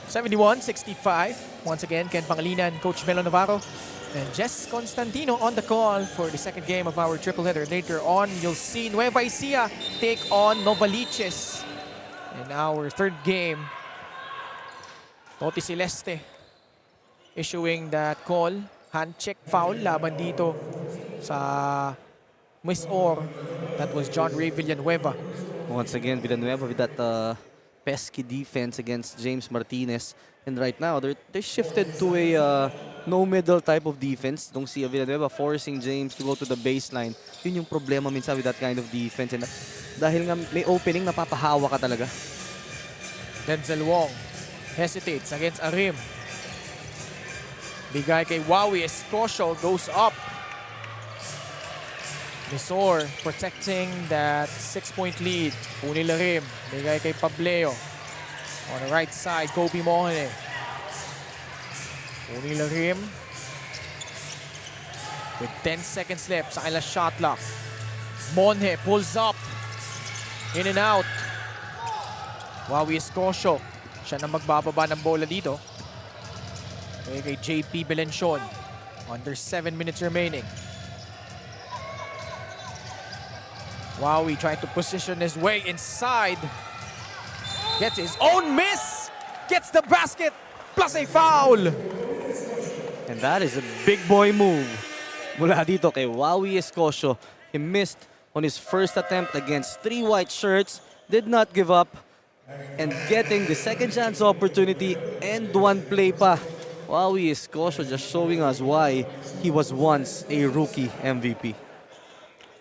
71-65. Once again, Ken Pangilinan, Coach Melo Navarro, and Jess Constantino on the call for the second game of our triple header. Later on, you'll see Nueva Ecija take on Novaliches. In our third game, Toti Celeste issuing that call. Hand check foul laban dito sa MISOR. That was John Ray Villanueva. Once again, Villanueva with that pesky defense against James Martinez. And right now, they shifted to a no-middle type of defense. Don't see Villanueva forcing James to go to the baseline. Yun yung problema minsan with that kind of defense. And dahil nga may opening, napapahawa ka talaga. Denzel Wong hesitates against Arim. Bigay kay Wawi Escosio, goes up. MISOR protecting that 6-point lead. Onilarim, bigay kay Pableo. On the right side, Kobe Monje. Onilarim. With 10 seconds left sa kanilang shot clock. Monje pulls up. In and out. Wawi Escosio. Siya na magbababa ng bola dito. Kay JP Belencion. Under 7 minutes remaining. Wawi trying to position his way inside. Gets his own miss. Gets the basket. Plus a foul. And that is a big boy move mula dito kay Wawi Escosio. He missed on his first attempt against 3 white shirts. Did not give up. And getting the second chance opportunity and one play pa. Wawi Escosio just showing us why he was once a rookie MVP.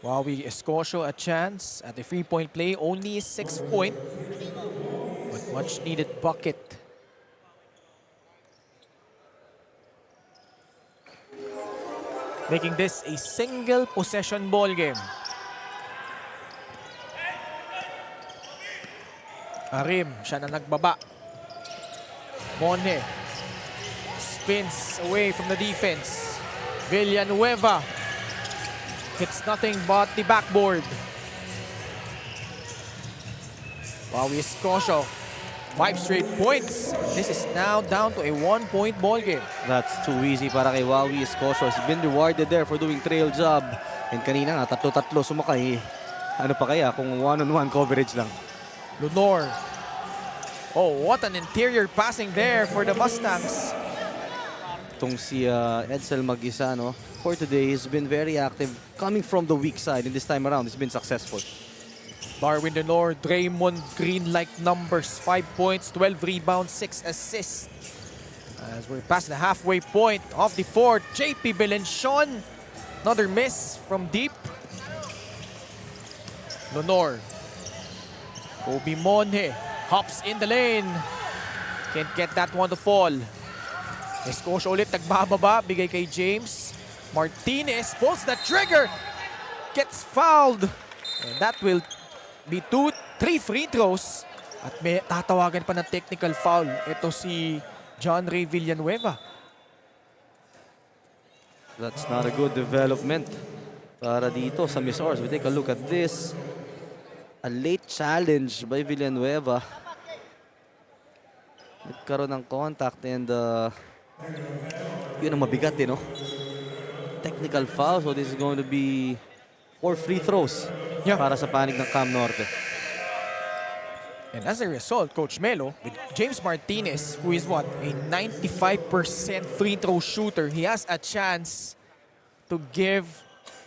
Wawi Escosio a chance at the 3-point play. Only 6 point. But much needed bucket. Making this a single possession ball game. Arim, siya na nagbaba. Monhe spins away from the defense. Villanueva hits nothing but the backboard. Wawi Escocio, 5 straight points. This is now down to a 1-point ball game. That's too easy para kay Wawi Escocio. He's been rewarded there for doing trail job. And kanina nga, tatlo-tatlo sumakay. Ano pa kaya kung one-on-one coverage lang? Lunor. Oh, what an interior passing there for the Mustangs. Itong si Edsel mag-isa, no? For today, he's been very active coming from the weak side. And this time around, he's been successful. Darwin Lunor, Draymond Green-like numbers. 5 points, 12 rebounds, 6 assists. As we're past the halfway point of the fourth, JP Belenchon. Another miss from deep. Lunor. Kobe Monhe hops in the lane. Can't get that one to fall. Escocio ulit nagbababa, bigay kay James. Martinez pulls the trigger. Gets fouled. And that will be 3 free throws. At may tatawagan pa ng technical foul. Ito si John Ray Villanueva. That's not a good development para dito sa MISOR. We take a look at this. A late challenge by Villanueva. Nagkaroon ng contact and yun ang mabigat no? Technical foul, so this is going to be 4 free throws para sa panig ng Cam Norte. And as a result, Coach Melo, with James Martinez, who is what, a 95% free throw shooter, he has a chance to give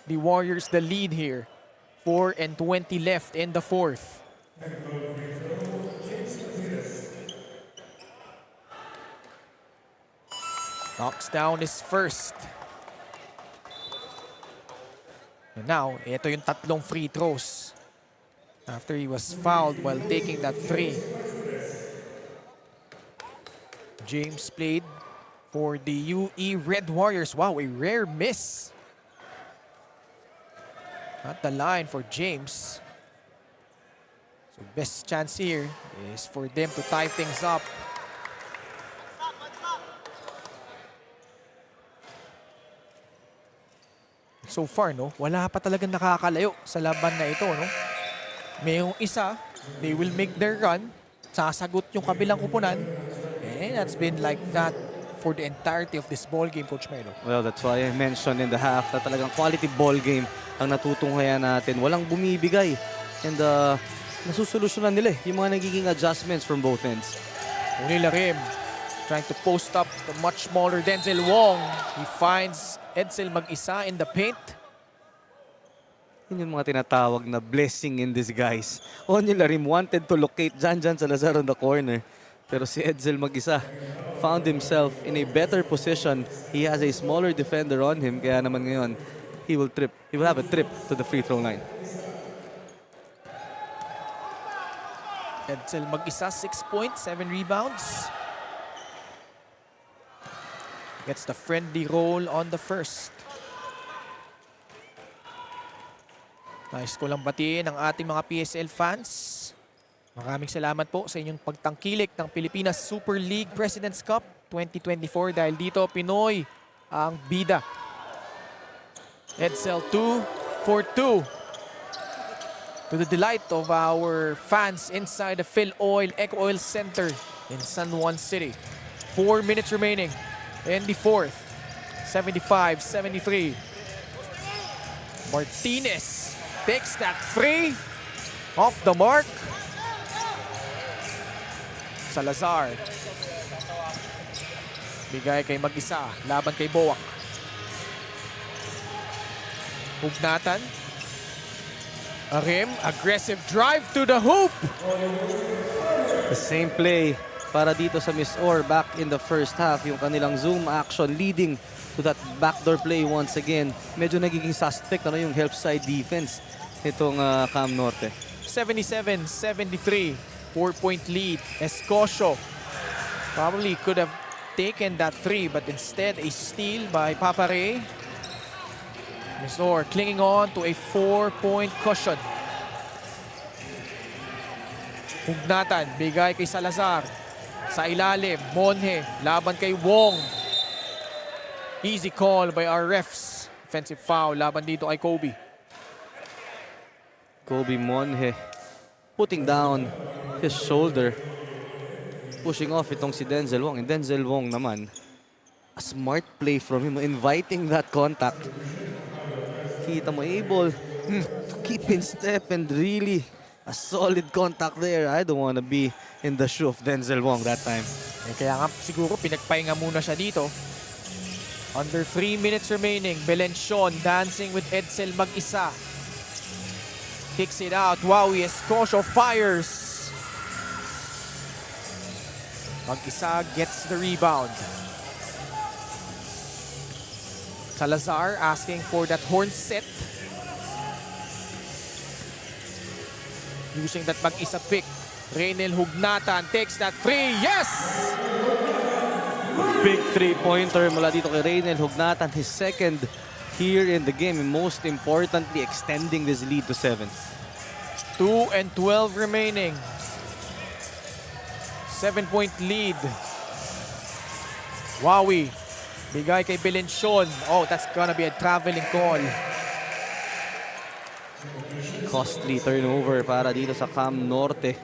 the Warriors the lead here. 4:20 left in the fourth. Knocks down his first. And now, ito yung tatlong free throws. After he was fouled while taking that free. James played for the UE Red Warriors. Wow, a rare miss. At the line for James. So best chance here is for them to tie things up. So far, no, wala pa talagang nakakalayo sa laban na ito, no? May yung isa, they will make their run, sasagot yung kabilang kupunan, and that's been like that for the entirety of this ball game, Coach Melo. Well, that's why I mentioned in the half na talagang quality ball game ang natutunghayan natin. Walang bumibigay. And nasusolusyonan nila yung mga nagiging adjustments from both ends. Unil Larim trying to post up the much smaller Denzel Wong. He finds Edsel mag-isa in the paint. Yun yung mga tinatawag na blessing in disguise. Unil Larim wanted to locate dyan sa Lazaro on the corner. Pero si Edsel mag-isa found himself in a better position. He has a smaller defender on him. Kaya naman ngayon, he will have a trip to the free throw line. Edsel mag-isa, 6 points, 7 rebounds. Gets the friendly roll on the first. Nice ko lang batiin ang ating mga PSL fans. Maraming salamat po sa inyong pagtangkilik ng Pilipinas Super League President's Cup 2024 dahil dito Pinoy ang bida. Edsel 2 for 2. To the delight of our fans inside the Phil Oil Eco Oil Center in San Juan City. 4 minutes remaining in the fourth. 75-73. Martinez takes that free off the mark. Salazar. Bigay kay mag-isa. Laban kay Boak. Hugnatan. Arim. Aggressive drive to the hoop. The same play para dito sa MISOR back in the first half. Yung kanilang zoom action leading to that backdoor play once again. Medyo nagiging suspect yung help side defense nitong Cam Norte. 77-73. 4-point lead. Escosio probably could have taken that 3, but instead a steal by Papare. MISOR clinging on to a 4-point cushion. Hugnatan, bigay kay Salazar. Sa ilalim, Monje, laban kay Wong. Easy call by our refs. Offensive foul, laban dito kay Kobe. Kobe Monje putting down his shoulder. Pushing off itong si Denzel Wong. And Denzel Wong naman, a smart play from him, inviting that contact. Kita mo, able to keep in step and really a solid contact there. I don't want to be in the shoe of Denzel Wong that time. Kaya nga siguro pinagpahinga muna siya dito. Under 3 minutes remaining. Belencion dancing with Edsel mag-isa. Kicks it out. Wowie Escosio fires. Mag-isa gets the rebound. Salazar asking for that horn set. Using that mag-isa pick. Reynel Hugnatan takes that free. Yes! Big three-pointer mula dito kay Reynel Hugnatan. His second here in the game. And most importantly, extending this lead to 7. 2 and 12 remaining. 7-point lead. Wowie. Bigay kay Belencion. Oh, that's gonna be a traveling call. Costly turnover para dito sa Cam Norte.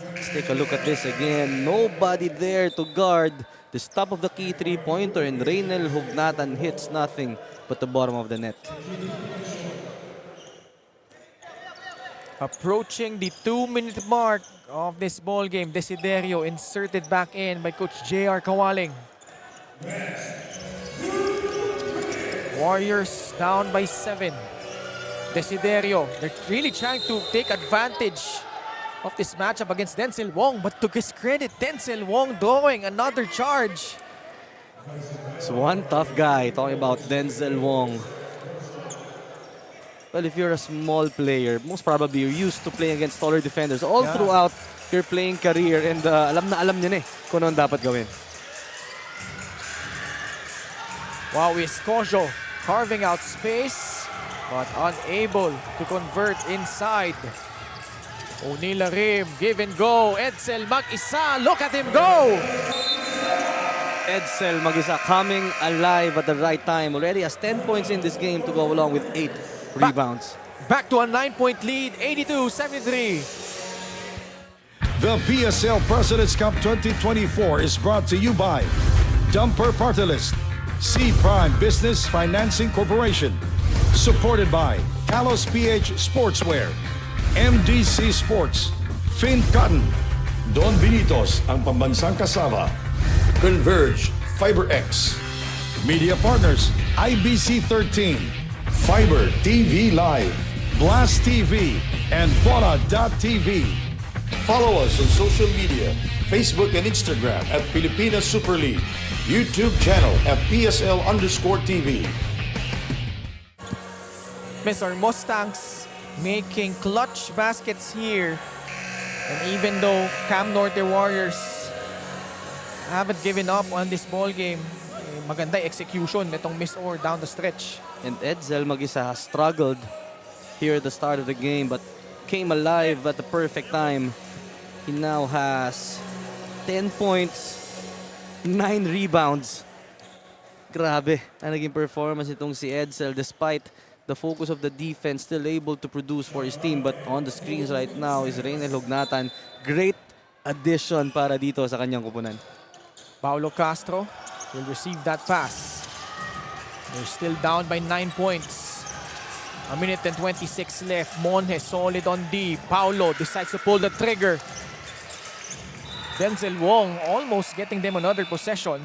Let's take a look at this again. Nobody there to guard this top of the key three-pointer, and Reynel Hugnatan hits nothing but the bottom of the net. Approaching the 2-minute mark of this ball game. Desiderio inserted back in by Coach J.R. Kawaling. Warriors down by 7. Desiderio, they're really trying to take advantage of this matchup against Denzel Wong, but to his credit, Denzel Wong drawing another charge. It's one tough guy, talking about Denzel Wong. Well, if you're a small player, most probably you're used to playing against taller defenders all throughout your playing career, and alam na alam niya eh kung ano dapat gawin. Wow, Escosio carving out space, but unable to convert inside. O'Neal rim, give and go. Edsel mag-isa, look at him go! Edsel mag-isa coming alive at the right time. Already has 10 points in this game to go along with 8 rebounds. Back to a 9-point lead, 82-73. The PSL President's Cup 2024 is brought to you by Dumper Party List, C Prime Business Financing Corporation, supported by Kalos PH Sportswear, MDC Sports, Fin Cotton, Don Benitos ang pambansang kasama, Converge FiberX, Media Partners, IBC 13, Fiber TV Live, Blast TV, and Bola.tv. Follow us on social media, Facebook and Instagram at Pilipinas Super League, YouTube channel at PSL_TV. MISOR Mustangs making clutch baskets here. And even though Cam Norte Warriors haven't given up on this ball game, maganda execution nitong MISOR down the stretch. And Edsel mag-isa has struggled here at the start of the game, but came alive at the perfect time. He now has 10 points, 9 rebounds. Grabe ang naging performance itong si Edsel despite the focus of the defense, still able to produce for his team. But on the screens right now is Reynel Hugnatan. Great addition para dito sa kanyang kupunan. Paulo Castro will receive that pass. They're still down by 9 points. A minute and 26 left. Monje solid on D. Paulo decides to pull the trigger. Denzel Wong almost getting them another possession.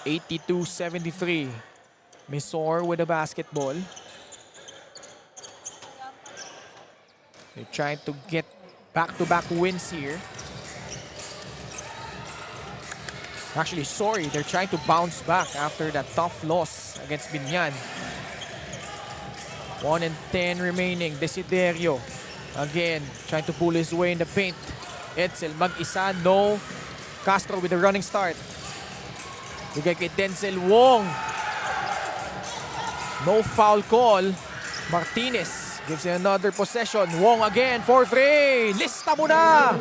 (82-73). MISOR with a basketball. They're trying to get back-to-back wins here. Actually, sorry, they're trying to bounce back after that tough loss against Binyan. 1 and 10 remaining. Desiderio again trying to pull his way in the paint. Edsel mag-isa, no. Castro with a running start. Bigay kay Denzel Wong. No foul call. Martinez gives him another possession. Wong again for 3. Lista mo na!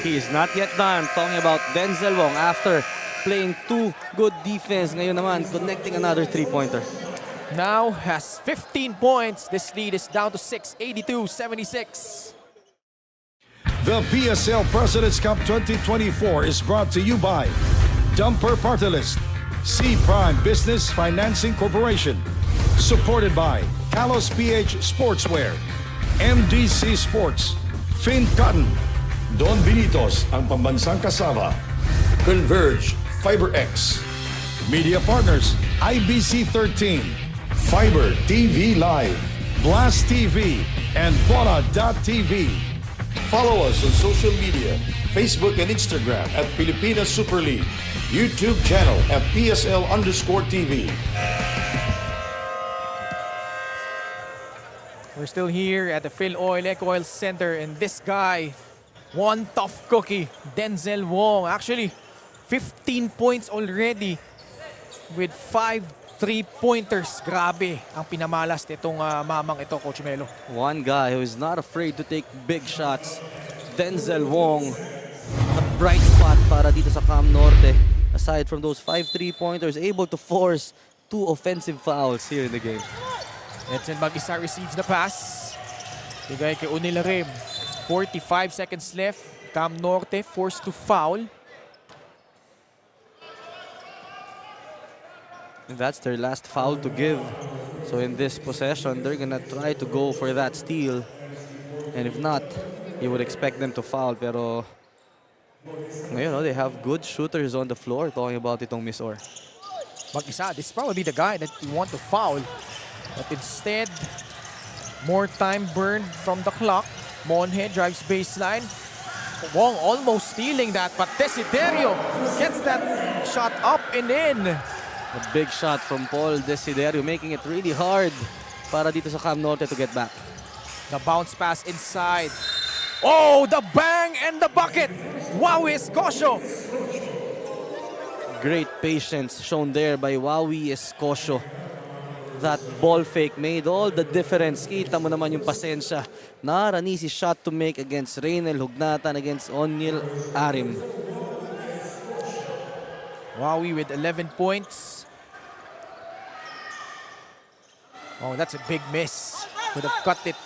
He is not yet done. Talking about Denzel Wong after playing 2 good defense. Ngayon naman, connecting another 3-pointer. Now has 15 points. This lead is down to 6, 82-76. The PSL President's Cup 2024 is brought to you by Dumper Party List, C Prime Business Financing Corporation, supported by Kalos PH Sportswear, MDC Sports, Fin Cotton, Don Benitos ang pambansang kasama, Converge FiberX, Media Partners, IBC 13, Fiber TV Live, Blast TV, and Bora.tv. Follow us on social media, Facebook and Instagram at Pilipinas Super League, YouTube channel at PSL_TV. We're still here at the Phil Oil Eco Oil Center, and this guy, one tough cookie, Denzel Wong. Actually, 15 points already with 5 3-pointers. Grabe ang pinamalas nitong mamang ito, Coach Melo. One guy who is not afraid to take big shots. Denzel Wong, a bright spot para dito sa Cam Norte. Aside from those 5 3-pointers, able to force 2 offensive fouls here in the game. Edson mag-isa receives the pass. Bigay kay Unilarim. 45 seconds left. Cam Norte forced to foul. And that's their last foul to give. So in this possession, they're gonna try to go for that steal. And if not, you would expect them to foul. Pero ngayon, they have good shooters on the floor. Talking about itong MISOR. Mag-isa, this is probably the guy that you want to foul. But instead, more time burned from the clock. Monhe drives baseline. Wong almost stealing that, but Desiderio gets that shot up and in. A big shot from Paul Desiderio, making it really hard para dito sa Cam Norte to get back. The bounce pass inside. Oh, the bang and the bucket. Wow, Escosio. Great patience shown there by Wawi Escosio. That ball fake made all the difference. Kita mo naman yung pasensya. Not an easy shot to make against Reynel Hugnatan, against Onyil Arim. Wawi with 11 points. Oh, that's a big miss. Could have cut it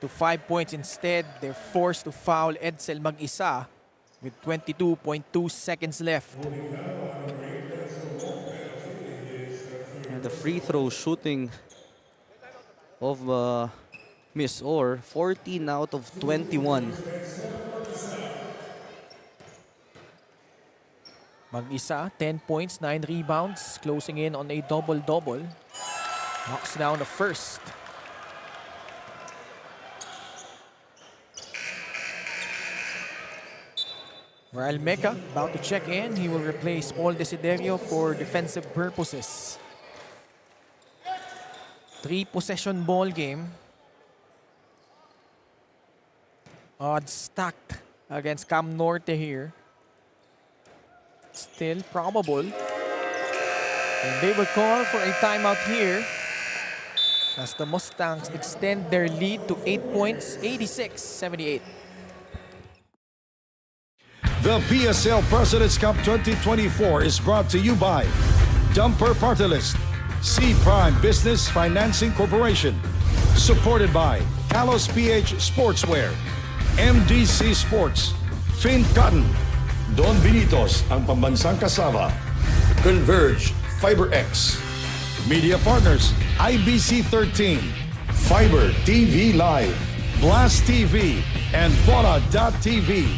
to 5 points instead. They're forced to foul Edsel mag-isa with 22.2 seconds left. And the free throw shooting of MISOR, 14 out of 21. Mag-isa, 10 points, 9 rebounds, closing in on a double-double. Knocks down the first. Rael Meca about to check in. He will replace Paul Desiderio for defensive purposes. 3-possession ball game. Odds stacked against Cam Norte here. Still probable. And they will call for a timeout here as the Mustangs extend their lead to 8 points, 86-78. The PSL President's Cup 2024 is brought to you by Dumper Party List, C Prime Business Financing Corporation, supported by Kalos PH Sportswear, MDC Sports, Fin Cotton, Don Benitos ang pambansang kasama, Converge FiberX, Media Partners, IBC 13, Fiber TV Live, Blast TV, and Bora.tv.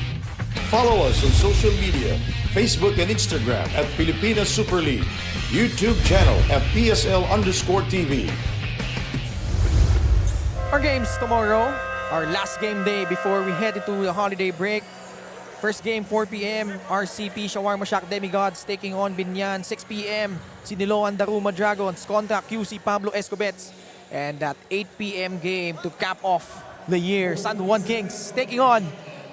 Follow us on social media, Facebook and Instagram at Pilipinas Super League, YouTube channel at PSL_TV. Our games tomorrow, our last game day before we head into the holiday break. First game, 4 p.m. RCP Shawarma Shack Demigods taking on Binyan. 6 p.m. Siniloan Daruma Dragons contra QC Pablo Escobets. And that 8 p.m. game to cap off the year, San Juan Kings taking on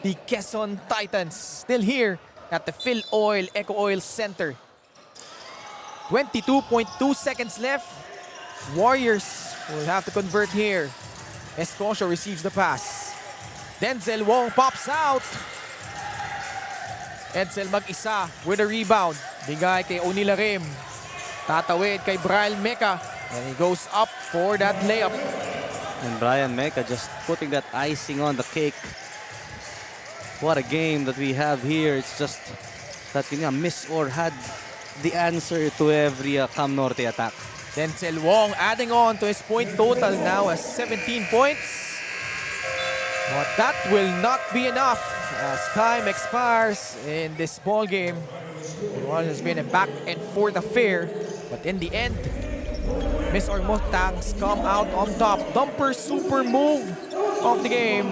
the Quezon Titans. Still here at the Phil Oil Eco Oil Center. 22.2 seconds left. Warriors will have to convert here. Escosio receives the pass. Denzel Wong pops out. Edsel mag-isa with a rebound. Bigay kay Onilarim. Tatawid kay Brian Meca. And he goes up for that layup. And Brian Meca just putting that icing on the cake. What a game that we have here. It's just that MISOR had the answer to every Cam Norte attack. Denzel Wong adding on to his point total now as 17 points. But that will not be enough as time expires in this ball game. It has been a back and forth affair, but in the end, MISOR Mustangs come out on top. Dumper super move of the game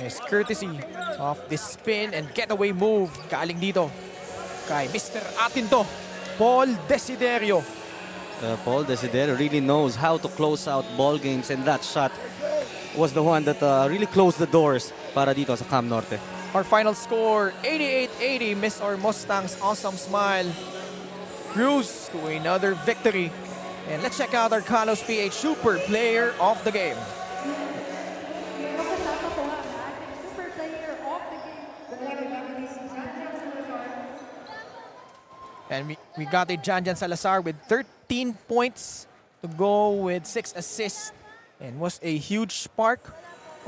is courtesy of this spin and getaway move galing dito kay Mr. Atinto, Paul Desiderio. Paul Desiderio really knows how to close out ball games, and that shot was the one that really closed the doors para dito sa Cam Norte. Our final score, 88-80, MISOR Mustangs Awesome Smile cruise to another victory. And let's check out our Carlos PH Super Player of the Game. And we got a Janjan Salazar with 13 points to go with 6 assists. And was a huge spark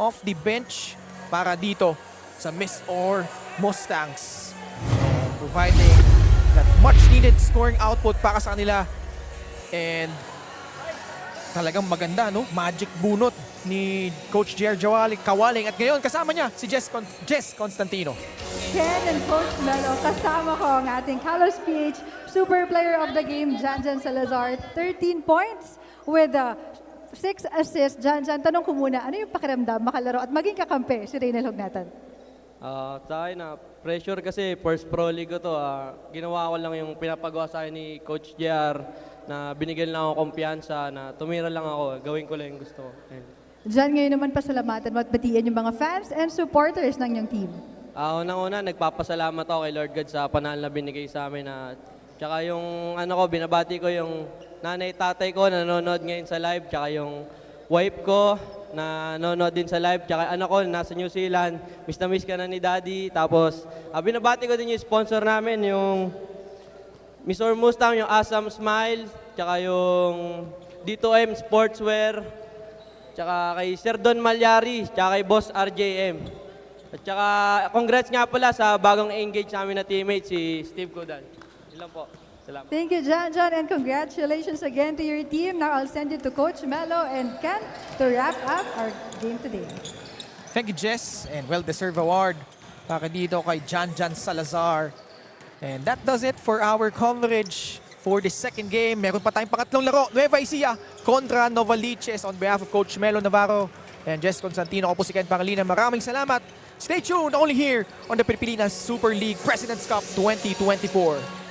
off the bench para dito sa MISOR Mustangs. Providing that much needed scoring output para sa kanila. And talagang maganda, no? Magic bunot ni Coach Jer Kawaling. At ngayon kasama niya si Jess Constantino. Ken and Coach Melo, kasama ko ang ating Carlos PH Super Player of the Game, Janjan Salazar. 13 points with 6 assists. Janjan, tanong ko muna, ano yung pakiramdam makalaro at maging kakampi si Reynel Hognatan? Sa akin, pressure kasi first pro league ko to. Ginawa ko lang yung pinapagawa sa akin ni Coach JR na binigyan lang ako kumpiyansa na tumira lang ako, gawin ko lang yung gusto ko. Diyan ngayon naman pasalamatan mo at batiin yung mga fans and supporters ng iyong team. Unang-una, nagpapasalamat ako kay Lord God sa panahon na binigay sa amin. Tsaka yung binabati ko yung nanay tatay ko na nanonood ngayon sa live, tsaka yung wife ko na nanonood din sa live, tsaka anak ko nasa New Zealand. Miss na miss ka na ni Daddy. Tapos binabati ko din yung sponsor namin, yung MISOR Mustang, yung Awesome Smile, tsaka yung D2M Sportswear, tsaka kay Sir Don Malyari, tsaka kay Boss RJM. At tsaka congrats nga pala sa bagong engage namin na teammate, si Steve Godal. Yun lang po. Salamat. Thank you, Janjan, and congratulations again to your team. Now I'll send you to Coach Melo and Ken to wrap up our game today. Thank you, Jess, and well-deserved award para dito kay Janjan Salazar. And that does it for our coverage for the second game. Meron pa tayong pangatlong laro, Nueva Ecija kontra Novaliches. On behalf of Coach Melo Navarro and Jess Constantino, ako po si Ken Pangilinan. Maraming salamat. Stay tuned only here on the Pilipinas Super League President's Cup 2024.